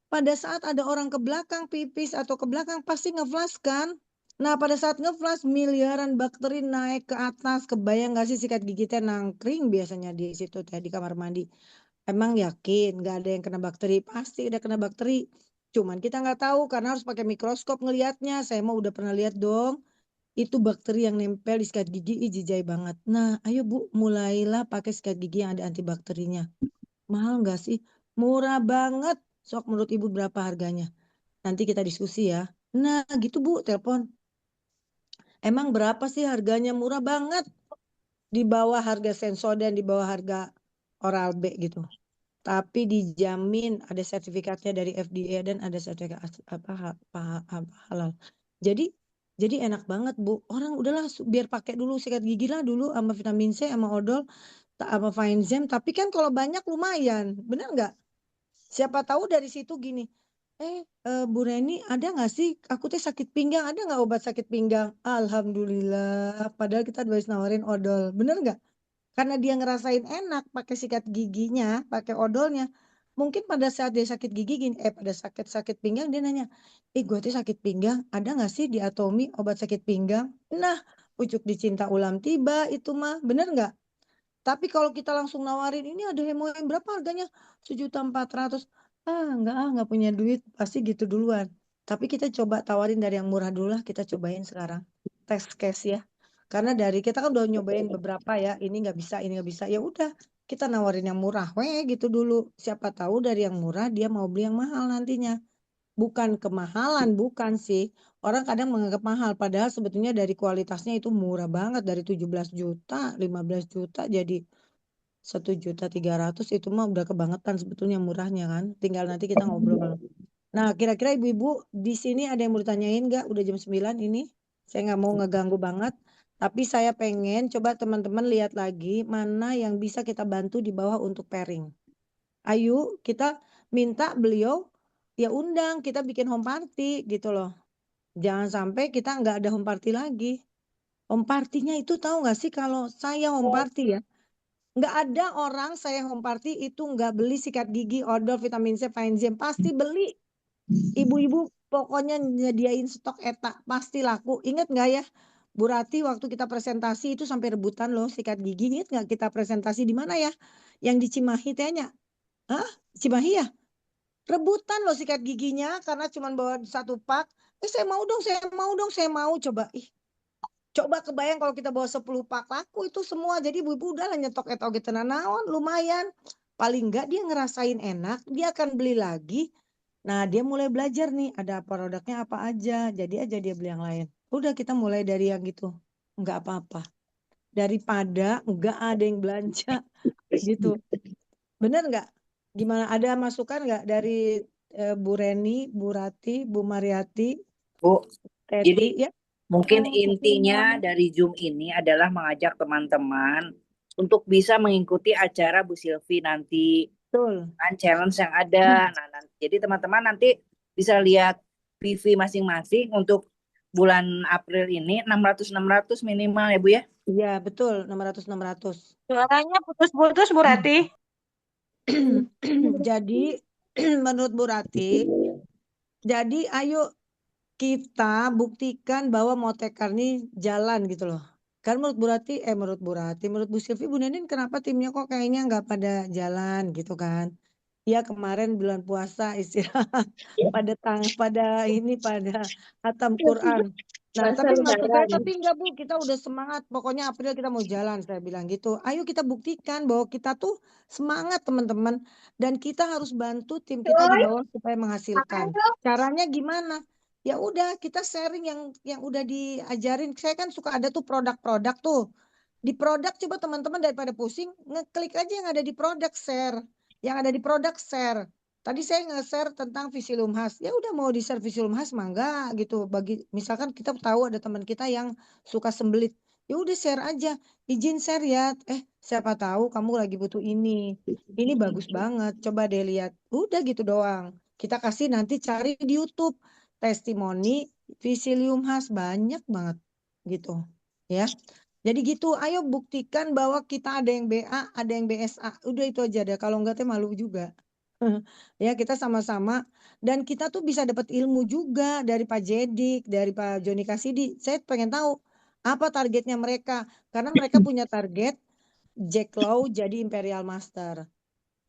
Speaker 1: Pada saat ada orang ke belakang pipis atau ke belakang pasti ngeflash kan. Nah pada saat ngeflash miliaran bakteri naik ke atas. Kebayang gak sih sikat gigi teh nangkring biasanya di situ teh di kamar mandi. Emang yakin gak ada yang kena bakteri? Pasti ada kena bakteri. Cuman kita nggak tahu karena harus pakai mikroskop ngelihatnya. Saya mau udah pernah lihat dong. Itu bakteri yang nempel di sikat gigi, jijai banget. Nah ayo Bu mulailah pakai sikat gigi yang ada antibakterinya. Mahal nggak sih? Murah banget. Sok menurut Ibu berapa harganya? Nanti kita diskusi ya. Nah gitu Bu, telepon. Emang berapa sih harganya? Murah banget. Di bawah harga Sensodyne, di bawah harga Oral-B gitu. Tapi dijamin ada sertifikatnya dari FDA dan ada sertifikat apa halal. Jadi enak banget Bu. Orang udahlah biar pakai dulu sikat gigi lah dulu sama vitamin C sama odol sama Finezem. Tapi kan kalau banyak lumayan, bener nggak? Siapa tahu dari situ gini, Bu Reni ada nggak sih? Aku teh sakit pinggang, ada nggak obat sakit pinggang? Alhamdulillah, padahal kita habis nawarin odol, bener nggak? Karena dia ngerasain enak pakai sikat giginya, pakai odolnya. Mungkin pada saat dia sakit gigi gini, pada sakit pinggang dia nanya, gue tuh sakit pinggang, ada nggak sih di Atomi obat sakit pinggang? Nah, Ucuk dicinta ulam tiba itu mah, bener nggak? Tapi kalau kita langsung nawarin ini ada MOM berapa harganya? 1.400.000. Nggak punya duit, pasti gitu duluan. Tapi kita coba tawarin dari yang murah dulu lah, kita cobain sekarang. Test case ya. Karena dari kita kan udah nyobain beberapa ya, ini nggak bisa, ini nggak bisa. Ya udah, kita nawarin yang murah, gitu dulu. Siapa tahu dari yang murah dia mau beli yang mahal nantinya. Bukan kemahalan, bukan sih. Orang kadang menganggap mahal, padahal sebetulnya dari kualitasnya itu murah banget. Dari 17 juta, 15 juta jadi 1.300.000 itu mah udah kebangetan sebetulnya murahnya kan. Tinggal nanti kita ngobrol. Nah, kira-kira ibu-ibu di sini ada yang mau ditanyain nggak? Udah jam 9 ini. Saya nggak mau ngeganggu banget. Tapi saya pengen coba teman-teman lihat lagi mana yang bisa kita bantu di bawah untuk pairing. Ayo kita minta beliau ya undang, kita bikin home party gitu loh. Jangan sampai kita nggak ada home party lagi. Home partinya itu tahu nggak sih kalau saya home party ya, nggak ada orang saya home party itu nggak beli sikat gigi, odol, vitamin C, Finezem, pasti beli. Ibu-ibu pokoknya nyediain stok eta, pasti laku. Ingat nggak ya, Bu Rati waktu kita presentasi itu sampai rebutan loh sikat gigi. Ingat nggak kita presentasi di mana ya? Yang di Cimahi tehnya. Hah? Cimahi ya? Rebutan loh sikat giginya karena cuma bawa satu pak. Saya mau dong, saya mau dong, saya mau. Coba, coba kebayang kalau kita bawa 10 pak laku itu semua. Jadi ibu-ibu udah lah nyetok gitu naon lumayan. Paling enggak dia ngerasain enak, dia akan beli lagi. Nah dia mulai belajar nih ada produknya apa aja. Jadi aja dia beli yang lain. Udah kita mulai dari yang gitu. Enggak apa-apa. Daripada enggak ada yang belanja gitu. Bener nggak? Gimana? Ada masukan nggak dari Bu Reni, Bu Rati, Bu Mariati,
Speaker 3: Bu,
Speaker 1: Teti
Speaker 3: jadi
Speaker 1: ya?
Speaker 3: mungkin
Speaker 1: Oh,
Speaker 3: intinya dari Zoom ini adalah mengajak teman-teman untuk bisa mengikuti acara Bu Silvi nanti
Speaker 1: betul.
Speaker 3: kan challenge yang ada. Nah, jadi teman-teman nanti bisa lihat PV masing-masing untuk bulan April ini 600 minimal ya Bu ya.
Speaker 1: Iya, betul, 600.
Speaker 5: Suaranya putus-putus Bu Rati.
Speaker 1: Jadi menurut Bu Rati, jadi ayo kita buktikan bahwa Motekar ini jalan gitu loh. Kan menurut Bu Rati, menurut Bu Silvi, Bu Nenin kenapa timnya kok kayaknya nggak pada jalan gitu kan? Ya kemarin bulan puasa istirahat pada hatam Quran. Nah, tapi maksud saya tapi enggak Bu, kita udah semangat. Pokoknya April kita mau jalan, saya bilang gitu. Ayo kita buktikan bahwa kita tuh semangat teman-teman dan kita harus bantu tim kita di bawah supaya menghasilkan. Caranya gimana? Ya udah kita sharing yang udah diajarin. Saya kan suka ada tuh produk-produk tuh. Di produk coba teman-teman daripada pusing, ngeklik aja yang ada di produk share. Yang ada di produk share. Tadi saya nge-share tentang Visium Has. Ya udah mau di-share Visium Has mangga gitu. Bagi misalkan kita tahu ada teman kita yang suka sembelit. Ya udah share aja. Izin share ya. Siapa tahu kamu lagi butuh ini. Ini bagus banget. Coba deh lihat. Udah gitu doang. Kita kasih nanti cari di YouTube testimoni Visium Has banyak banget gitu. Ya. Jadi gitu, ayo buktikan bahwa kita ada yang BA, ada yang BSA. Udah itu aja deh. Kalau enggak teh malu juga. Ya kita sama-sama dan kita tuh bisa dapat ilmu juga dari Pak Jedik, dari Pak Joni Kasidi. Saya pengen tahu apa targetnya mereka karena mereka punya target Jack Low jadi Imperial Master,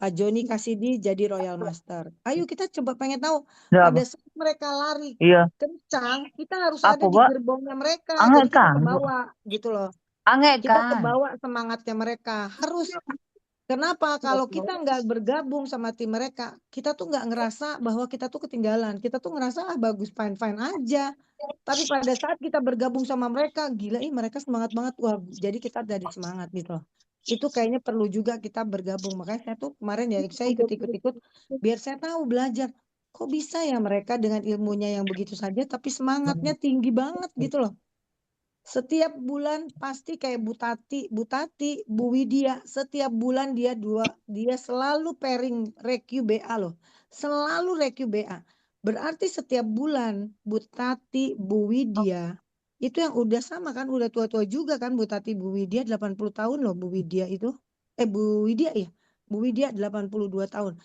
Speaker 1: Pak Joni Kasidi jadi Royal Master. Ayo kita coba pengen tahu pada saat mereka lari
Speaker 8: Iya,
Speaker 1: kencang, kita harus
Speaker 8: apa,
Speaker 1: ada di
Speaker 8: Mbak?
Speaker 1: gerbongnya mereka.
Speaker 8: Angek
Speaker 1: Jadi kita
Speaker 8: kan, Bu?
Speaker 1: kebawa gitu loh.
Speaker 8: Angek
Speaker 1: Kita
Speaker 8: kan.
Speaker 1: kebawa semangatnya mereka. Harus. Kenapa? Kalau kita nggak bergabung sama tim mereka, kita tuh nggak ngerasa bahwa kita tuh ketinggalan. Kita tuh ngerasa bagus, fine-fine aja. Tapi pada saat kita bergabung sama mereka, gila, mereka semangat banget. Wah, jadi kita jadi semangat gitu loh. Itu kayaknya perlu juga kita bergabung. Makanya saya tuh kemarin ya, saya ikut-ikut biar saya tahu belajar. Kok bisa ya mereka dengan ilmunya yang begitu saja, tapi semangatnya tinggi banget gitu loh. Setiap bulan pasti kayak Bu Tati, Bu Widya, setiap bulan dia selalu pairing req BA loh. Selalu req BA. Berarti setiap bulan Bu Tati, Bu Widya itu yang udah sama kan, udah tua-tua juga kan Bu Tati, Bu Widya 80 tahun loh Bu Widya itu. Bu Widya ya. Bu Widya 82 tahun.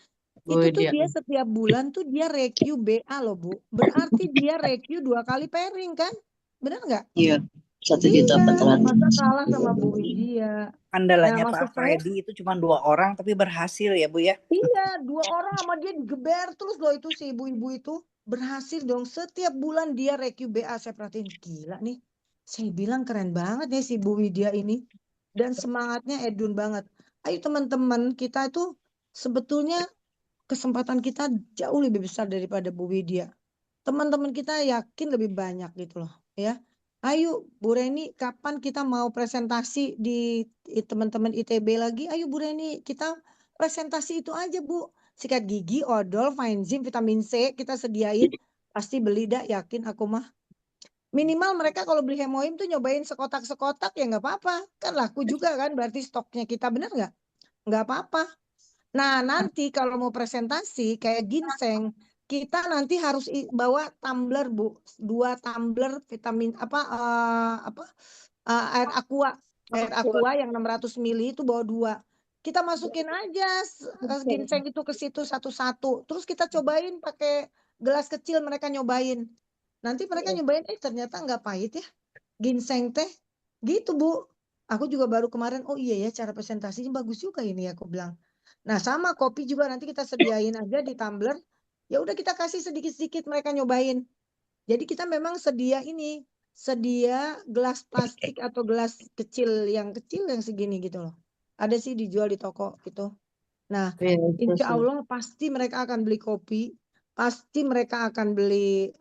Speaker 2: Bu
Speaker 1: Itu tuh
Speaker 2: Widya.
Speaker 1: dia setiap bulan tuh dia req BA loh Bu. Berarti dia req 2 kali pairing kan? Benar nggak?
Speaker 3: Iya.
Speaker 1: Iya,
Speaker 2: 1.400.000.
Speaker 1: masa kalah sama Bu Widya. Nah,
Speaker 3: Andalanya
Speaker 1: maksud
Speaker 3: Pak
Speaker 1: saya,
Speaker 3: Freddy itu cuma 2 orang tapi berhasil ya Bu ya.
Speaker 1: iya, 2 orang sama dia digeber terus loh itu si ibu-ibu itu. Berhasil dong, setiap bulan dia req BA, saya perhatiin, gila nih. Saya bilang keren banget ya si Bu Widya ini. Dan semangatnya edun banget. Ayo teman-teman, kita itu sebetulnya kesempatan kita jauh lebih besar daripada Bu Widya. Teman-teman kita yakin lebih banyak gitu loh ya. Ayo Bu Reni, kapan kita mau presentasi di teman-teman ITB lagi? Ayo Bu Reni, kita presentasi itu aja Bu. Sikat gigi, odol, Finezim, vitamin C kita sediain. Pasti beli dah, yakin aku mah. Minimal mereka kalau beli Hemoim tuh nyobain sekotak-sekotak ya nggak apa-apa. Kan laku juga kan, berarti stoknya kita bener nggak? Nggak apa-apa. Nah, nanti kalau mau presentasi kayak ginseng, kita nanti harus bawa tumbler, Bu. 2 tumbler vitamin air aqua. Air aqua yang 600 mili itu bawa 2. Kita masukin aja ginseng itu ke situ satu-satu. Terus kita cobain pakai gelas kecil, mereka nyobain. Nanti mereka nyobain, ternyata nggak pahit ya. Ginseng teh. Gitu, Bu. Aku juga baru kemarin, oh iya ya cara presentasinya bagus juga ini aku bilang. Nah, sama kopi juga nanti kita sediain aja di tumbler. Ya udah kita kasih sedikit-sedikit mereka nyobain. Jadi kita memang sedia ini, sedia gelas plastik atau gelas kecil yang segini gitu loh. Ada sih dijual di toko gitu. Nah,
Speaker 2: Iya, itu
Speaker 1: insya
Speaker 2: sih.
Speaker 1: Allah pasti mereka akan beli kopi, pasti mereka akan beli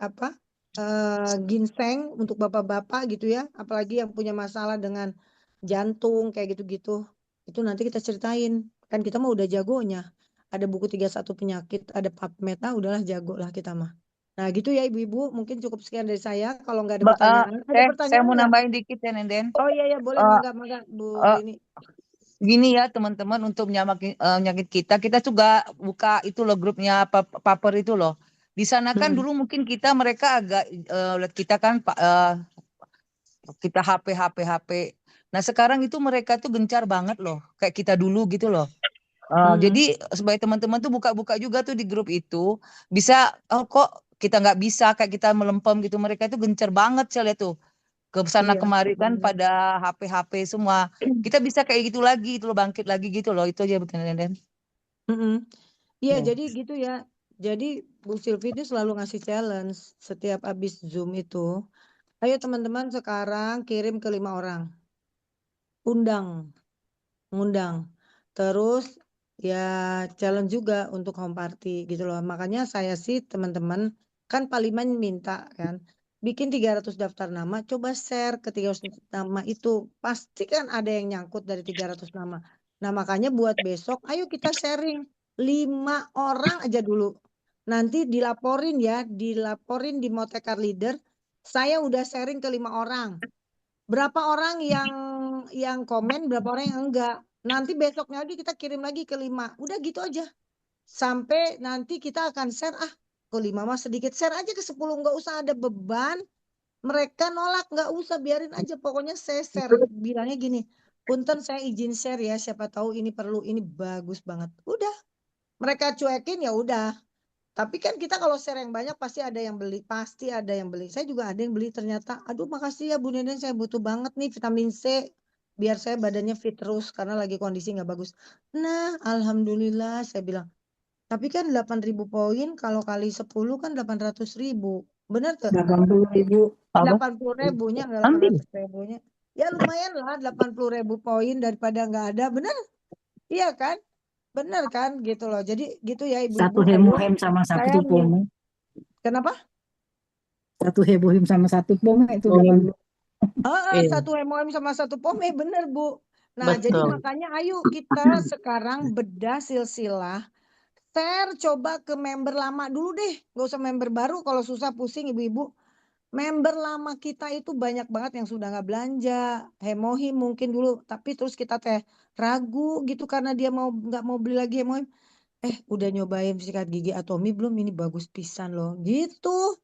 Speaker 1: ginseng untuk bapak-bapak gitu ya, apalagi yang punya masalah dengan jantung kayak gitu-gitu. Itu nanti kita ceritain. Kan kita mah udah jagonya. Ada buku 31 penyakit, ada PubMed, udahlah jago lah kita mah. Nah, gitu ya Ibu-ibu, mungkin cukup sekian dari saya. Kalau nggak ada pertanyaan, ada
Speaker 8: Saya
Speaker 1: pertanyaan
Speaker 8: mau
Speaker 1: nggak?
Speaker 8: nambahin dikit ya, Nenden.
Speaker 1: Oh iya, boleh,
Speaker 8: Eh,
Speaker 1: mangga Bu
Speaker 8: eh,
Speaker 1: Rini.
Speaker 8: Gini ya teman-teman, untuk penyakit kita juga buka itu loh grupnya paper itu loh. Di sana kan
Speaker 1: Hmm.
Speaker 8: dulu mungkin mereka agak lihat kita kan kita HP. Nah sekarang itu mereka tuh gencar banget loh, kayak kita dulu gitu loh. Jadi sebagai teman-teman tuh buka-buka juga tuh di grup itu, bisa kok kita nggak bisa kayak kita melempem gitu, mereka tuh gencar banget saya lihat tuh ke sana
Speaker 1: Iya,
Speaker 8: kemari kan
Speaker 1: benar.
Speaker 8: pada HP semua. Kita bisa kayak gitu lagi itu loh, bangkit lagi gitu loh. Itu aja betul Nenden.
Speaker 1: Iya,
Speaker 8: Ya.
Speaker 1: jadi gitu ya. Jadi Bu Sylvie itu selalu ngasih challenge setiap habis Zoom itu. Ayo teman-teman sekarang kirim ke 5 orang. Ngundang. Terus ya challenge juga untuk home party gitu loh. Makanya saya sih teman-teman, kan Paliman minta kan, bikin 300 daftar nama, coba share ke 300 nama itu. Pasti kan ada yang nyangkut dari 300 nama. Nah makanya buat besok, ayo kita sharing 5 orang aja dulu. Nanti dilaporin di Motekar Leader. Saya udah sharing ke 5 orang. Berapa orang yang komen, berapa orang yang enggak. Nanti besoknya lagi kita kirim lagi ke 5. Udah gitu aja. Sampai nanti kita akan share, ke 5 mah sedikit. Share aja ke 10, enggak usah ada beban. Mereka nolak, enggak usah, biarin aja. Pokoknya saya share. Bilangnya gini, punten saya izin share ya, siapa tahu ini perlu, ini bagus banget. Udah. Mereka cuekin ya udah. Tapi kan kita kalau share yang banyak pasti ada yang beli, pasti ada yang beli. Saya juga ada yang beli ternyata. Aduh makasih ya Bu Nenen, saya butuh banget nih vitamin C biar saya badannya fit terus karena lagi kondisi nggak bagus. Nah, alhamdulillah saya bilang. Tapi kan 8.000 poin kalau kali 10 kan 800.000. Benar tuh?
Speaker 9: 80.000.
Speaker 1: 80.000-nya nggak 800.000-nya. Ya lumayan lah 80.000 poin daripada nggak ada. Benar? Iya kan? Benar kan gitu loh. Jadi gitu ya
Speaker 9: Satu
Speaker 1: ibu-ibu. Ayo
Speaker 9: Hemohem sama
Speaker 1: saya
Speaker 9: satu Pomo.
Speaker 1: kenapa?
Speaker 9: Satu Hebohim sama satu Pomo itu 80.
Speaker 2: Iya,
Speaker 1: Satu MOM sama satu POME bener Bu. Nah jadi
Speaker 2: betul.
Speaker 1: makanya ayo kita sekarang bedah silsilah. Share coba ke member lama dulu deh. Gak usah member baru kalau susah pusing ibu-ibu. Member lama kita itu banyak banget yang sudah nggak belanja. Hemohim mungkin dulu. Tapi terus kita ragu gitu karena dia nggak mau beli lagi Hemohim. Udah nyobain sikat gigi Atomi belum? Ini bagus pisan loh. Gitu.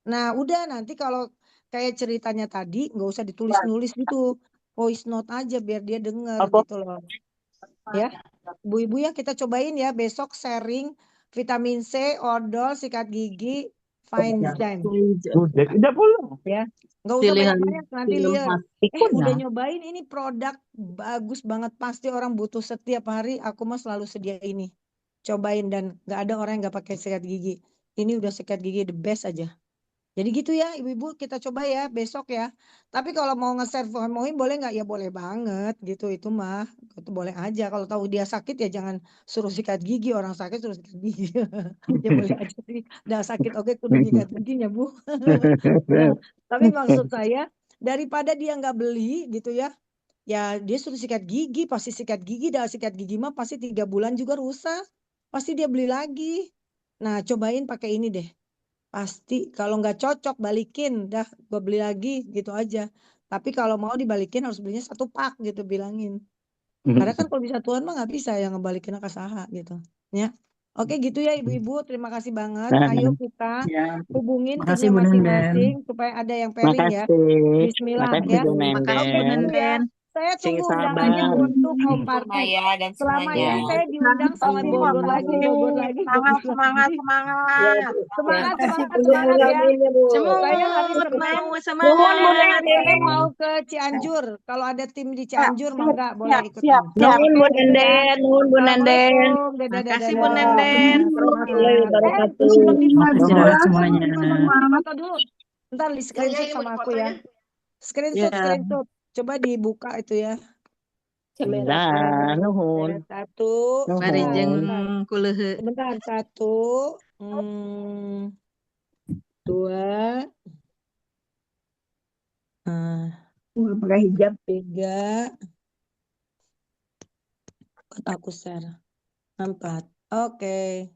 Speaker 1: Nah, udah nanti kalau kayak ceritanya tadi nggak usah ditulis-nulis gitu. Voice note aja biar dia denger
Speaker 8: Apa?
Speaker 1: gitu loh. Ya. Bu-ibu ya kita cobain ya besok sharing vitamin C, odol, sikat gigi, fine design
Speaker 10: Udah pulang.
Speaker 1: ya. Nggak usah
Speaker 2: Pilihan
Speaker 1: banyak-banyak, nanti
Speaker 2: film
Speaker 1: liar.
Speaker 2: khas.
Speaker 1: Udah nyobain ini produk bagus banget, pasti orang butuh setiap hari. Aku mah selalu sedia ini. Cobain dan nggak ada orang yang nggak pakai sikat gigi. Ini udah sikat gigi the best aja. Jadi gitu ya ibu-ibu, kita coba ya besok ya. Tapi kalau mau nge-share Hemohim boleh nggak? Ya boleh banget gitu, itu mah. Itu boleh aja. Kalau tahu dia sakit ya jangan suruh sikat gigi. Orang sakit suruh sikat gigi. Ya boleh aja sih. Udah sakit oke kudu nyikat giginya Bu. Nah, tapi maksud saya daripada dia nggak beli gitu ya. Ya dia suruh sikat gigi, pasti sikat gigi. Dah sikat gigi mah pasti 3 bulan juga rusak. Pasti dia beli lagi. Nah cobain pakai ini deh. Pasti kalau nggak cocok balikin, dah gue beli lagi gitu aja. Tapi kalau mau dibalikin harus belinya 1 pak gitu bilangin. Karena kan kalau bisa Tuhan mah nggak bisa ya ngebalikin ke saha gitu. Ya. Oke gitu ya ibu-ibu, terima kasih banget. Ayo kita
Speaker 9: Ya,
Speaker 1: hubungin
Speaker 9: makasih
Speaker 1: timnya
Speaker 9: Bu Nenden.
Speaker 1: masing-masing supaya ada yang pairing ya.
Speaker 10: Makasih.
Speaker 1: Bismillah
Speaker 10: Makasih
Speaker 1: ya.
Speaker 10: Bu
Speaker 5: Makasih
Speaker 1: Oke
Speaker 5: Bu
Speaker 10: Nenden.
Speaker 1: Bu ya.
Speaker 5: Nenden.
Speaker 1: Saya
Speaker 10: Sing
Speaker 1: tunggu undangannya
Speaker 10: sabar.
Speaker 1: untuk home
Speaker 3: Bu
Speaker 1: party.
Speaker 3: Maya dan
Speaker 1: Selama
Speaker 10: Ya.
Speaker 1: ini
Speaker 3: semuanya.
Speaker 1: saya diundang sama
Speaker 6: Makasih,
Speaker 1: Bogor lagi, Bogor
Speaker 6: makasih.
Speaker 1: lagi,
Speaker 6: Semangat,
Speaker 1: Bogor
Speaker 6: semangat,
Speaker 1: lagi.
Speaker 6: semangat.
Speaker 1: Semangat,
Speaker 9: Makasih
Speaker 1: semangat,
Speaker 9: Bu.
Speaker 1: semangat ya. Saya hari
Speaker 5: Semut
Speaker 1: Senin,
Speaker 5: mau
Speaker 7: Nuhun Bu
Speaker 1: saya
Speaker 7: Nenden.
Speaker 1: mau ke Cianjur. Kalau ada tim di
Speaker 6: Siap,
Speaker 1: Cianjur,
Speaker 6: siap,
Speaker 1: mangga boleh
Speaker 6: siap,
Speaker 1: ikutan.
Speaker 6: siap, siap.
Speaker 7: Nuhun
Speaker 1: Oke
Speaker 7: Bu
Speaker 1: gitu ya.
Speaker 7: Nenden. Nuhun Bu Nenden.
Speaker 1: Assalamualaikum. Dadah, dadah,
Speaker 5: Makasih Bu
Speaker 1: dadah.
Speaker 5: Nenden.
Speaker 7: Warahmatullahi
Speaker 1: Semangat.
Speaker 7: wabarakatuh.
Speaker 1: Sebelum difoto,
Speaker 9: Semangat
Speaker 1: foto
Speaker 9: semuanya.
Speaker 1: dulu, foto dulu, difoto dulu. Ntar di screenshot sama aku ya. Screenshot,
Speaker 5: Ya.
Speaker 1: screenshot. Coba dibuka itu ya.
Speaker 10: Dah, nuhun.
Speaker 1: Satu,
Speaker 5: Parijeng
Speaker 10: Nuhun.
Speaker 1: sebentar,
Speaker 5: kulehe.
Speaker 1: sebentar. Satu, dua,
Speaker 6: Pakai hijab.
Speaker 1: 3, ikut aku share. 4. Oke.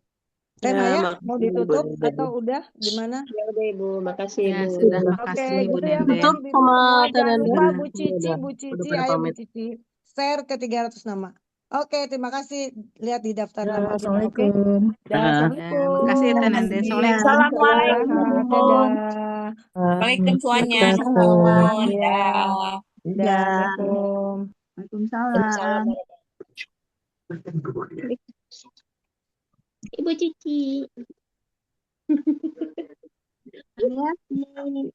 Speaker 1: Teh
Speaker 2: Ya,
Speaker 1: Maya
Speaker 2: makasih
Speaker 1: mau
Speaker 2: Bu
Speaker 1: ditutup
Speaker 2: Nenden.
Speaker 1: atau udah gimana?
Speaker 2: Ya udah Ibu, makasih
Speaker 5: Ya
Speaker 2: Ibu.
Speaker 5: sudah,
Speaker 1: Oke,
Speaker 5: makasih Bu
Speaker 1: gitu ya.
Speaker 5: Nenden.
Speaker 1: Makasih
Speaker 2: Tutup
Speaker 1: ibu
Speaker 2: sama
Speaker 1: semua.
Speaker 2: Teh
Speaker 1: Jangan
Speaker 2: Nenden.
Speaker 1: lupa
Speaker 5: Ya.
Speaker 1: Bu
Speaker 2: Udah,
Speaker 1: Cici, Bu
Speaker 2: udah
Speaker 1: Cici,
Speaker 2: pada
Speaker 1: ayo Bu
Speaker 2: pamit.
Speaker 1: Cici. Share ke 300 nama. Oke, terima kasih. Lihat di daftar
Speaker 9: Ya,
Speaker 1: nama kita, oke?
Speaker 9: Assalamualaikum.
Speaker 1: Dah,
Speaker 10: Dah.
Speaker 5: Ya, makasih Teh
Speaker 1: Assalamualaikum.
Speaker 5: Nenden.
Speaker 3: Iya.
Speaker 5: Assalamualaikum.
Speaker 1: Istirahat,
Speaker 3: Assalamualaikum.
Speaker 1: dadah.
Speaker 3: Waalaikumsalam semuanya.
Speaker 10: Waalaikumsalam.
Speaker 3: Nuhun.
Speaker 1: Iya,
Speaker 3: Dah.
Speaker 1: dah, Assalamualaikum.
Speaker 6: Waalaikumsalam.
Speaker 2: Ibu Cici.
Speaker 6: Terima kasih.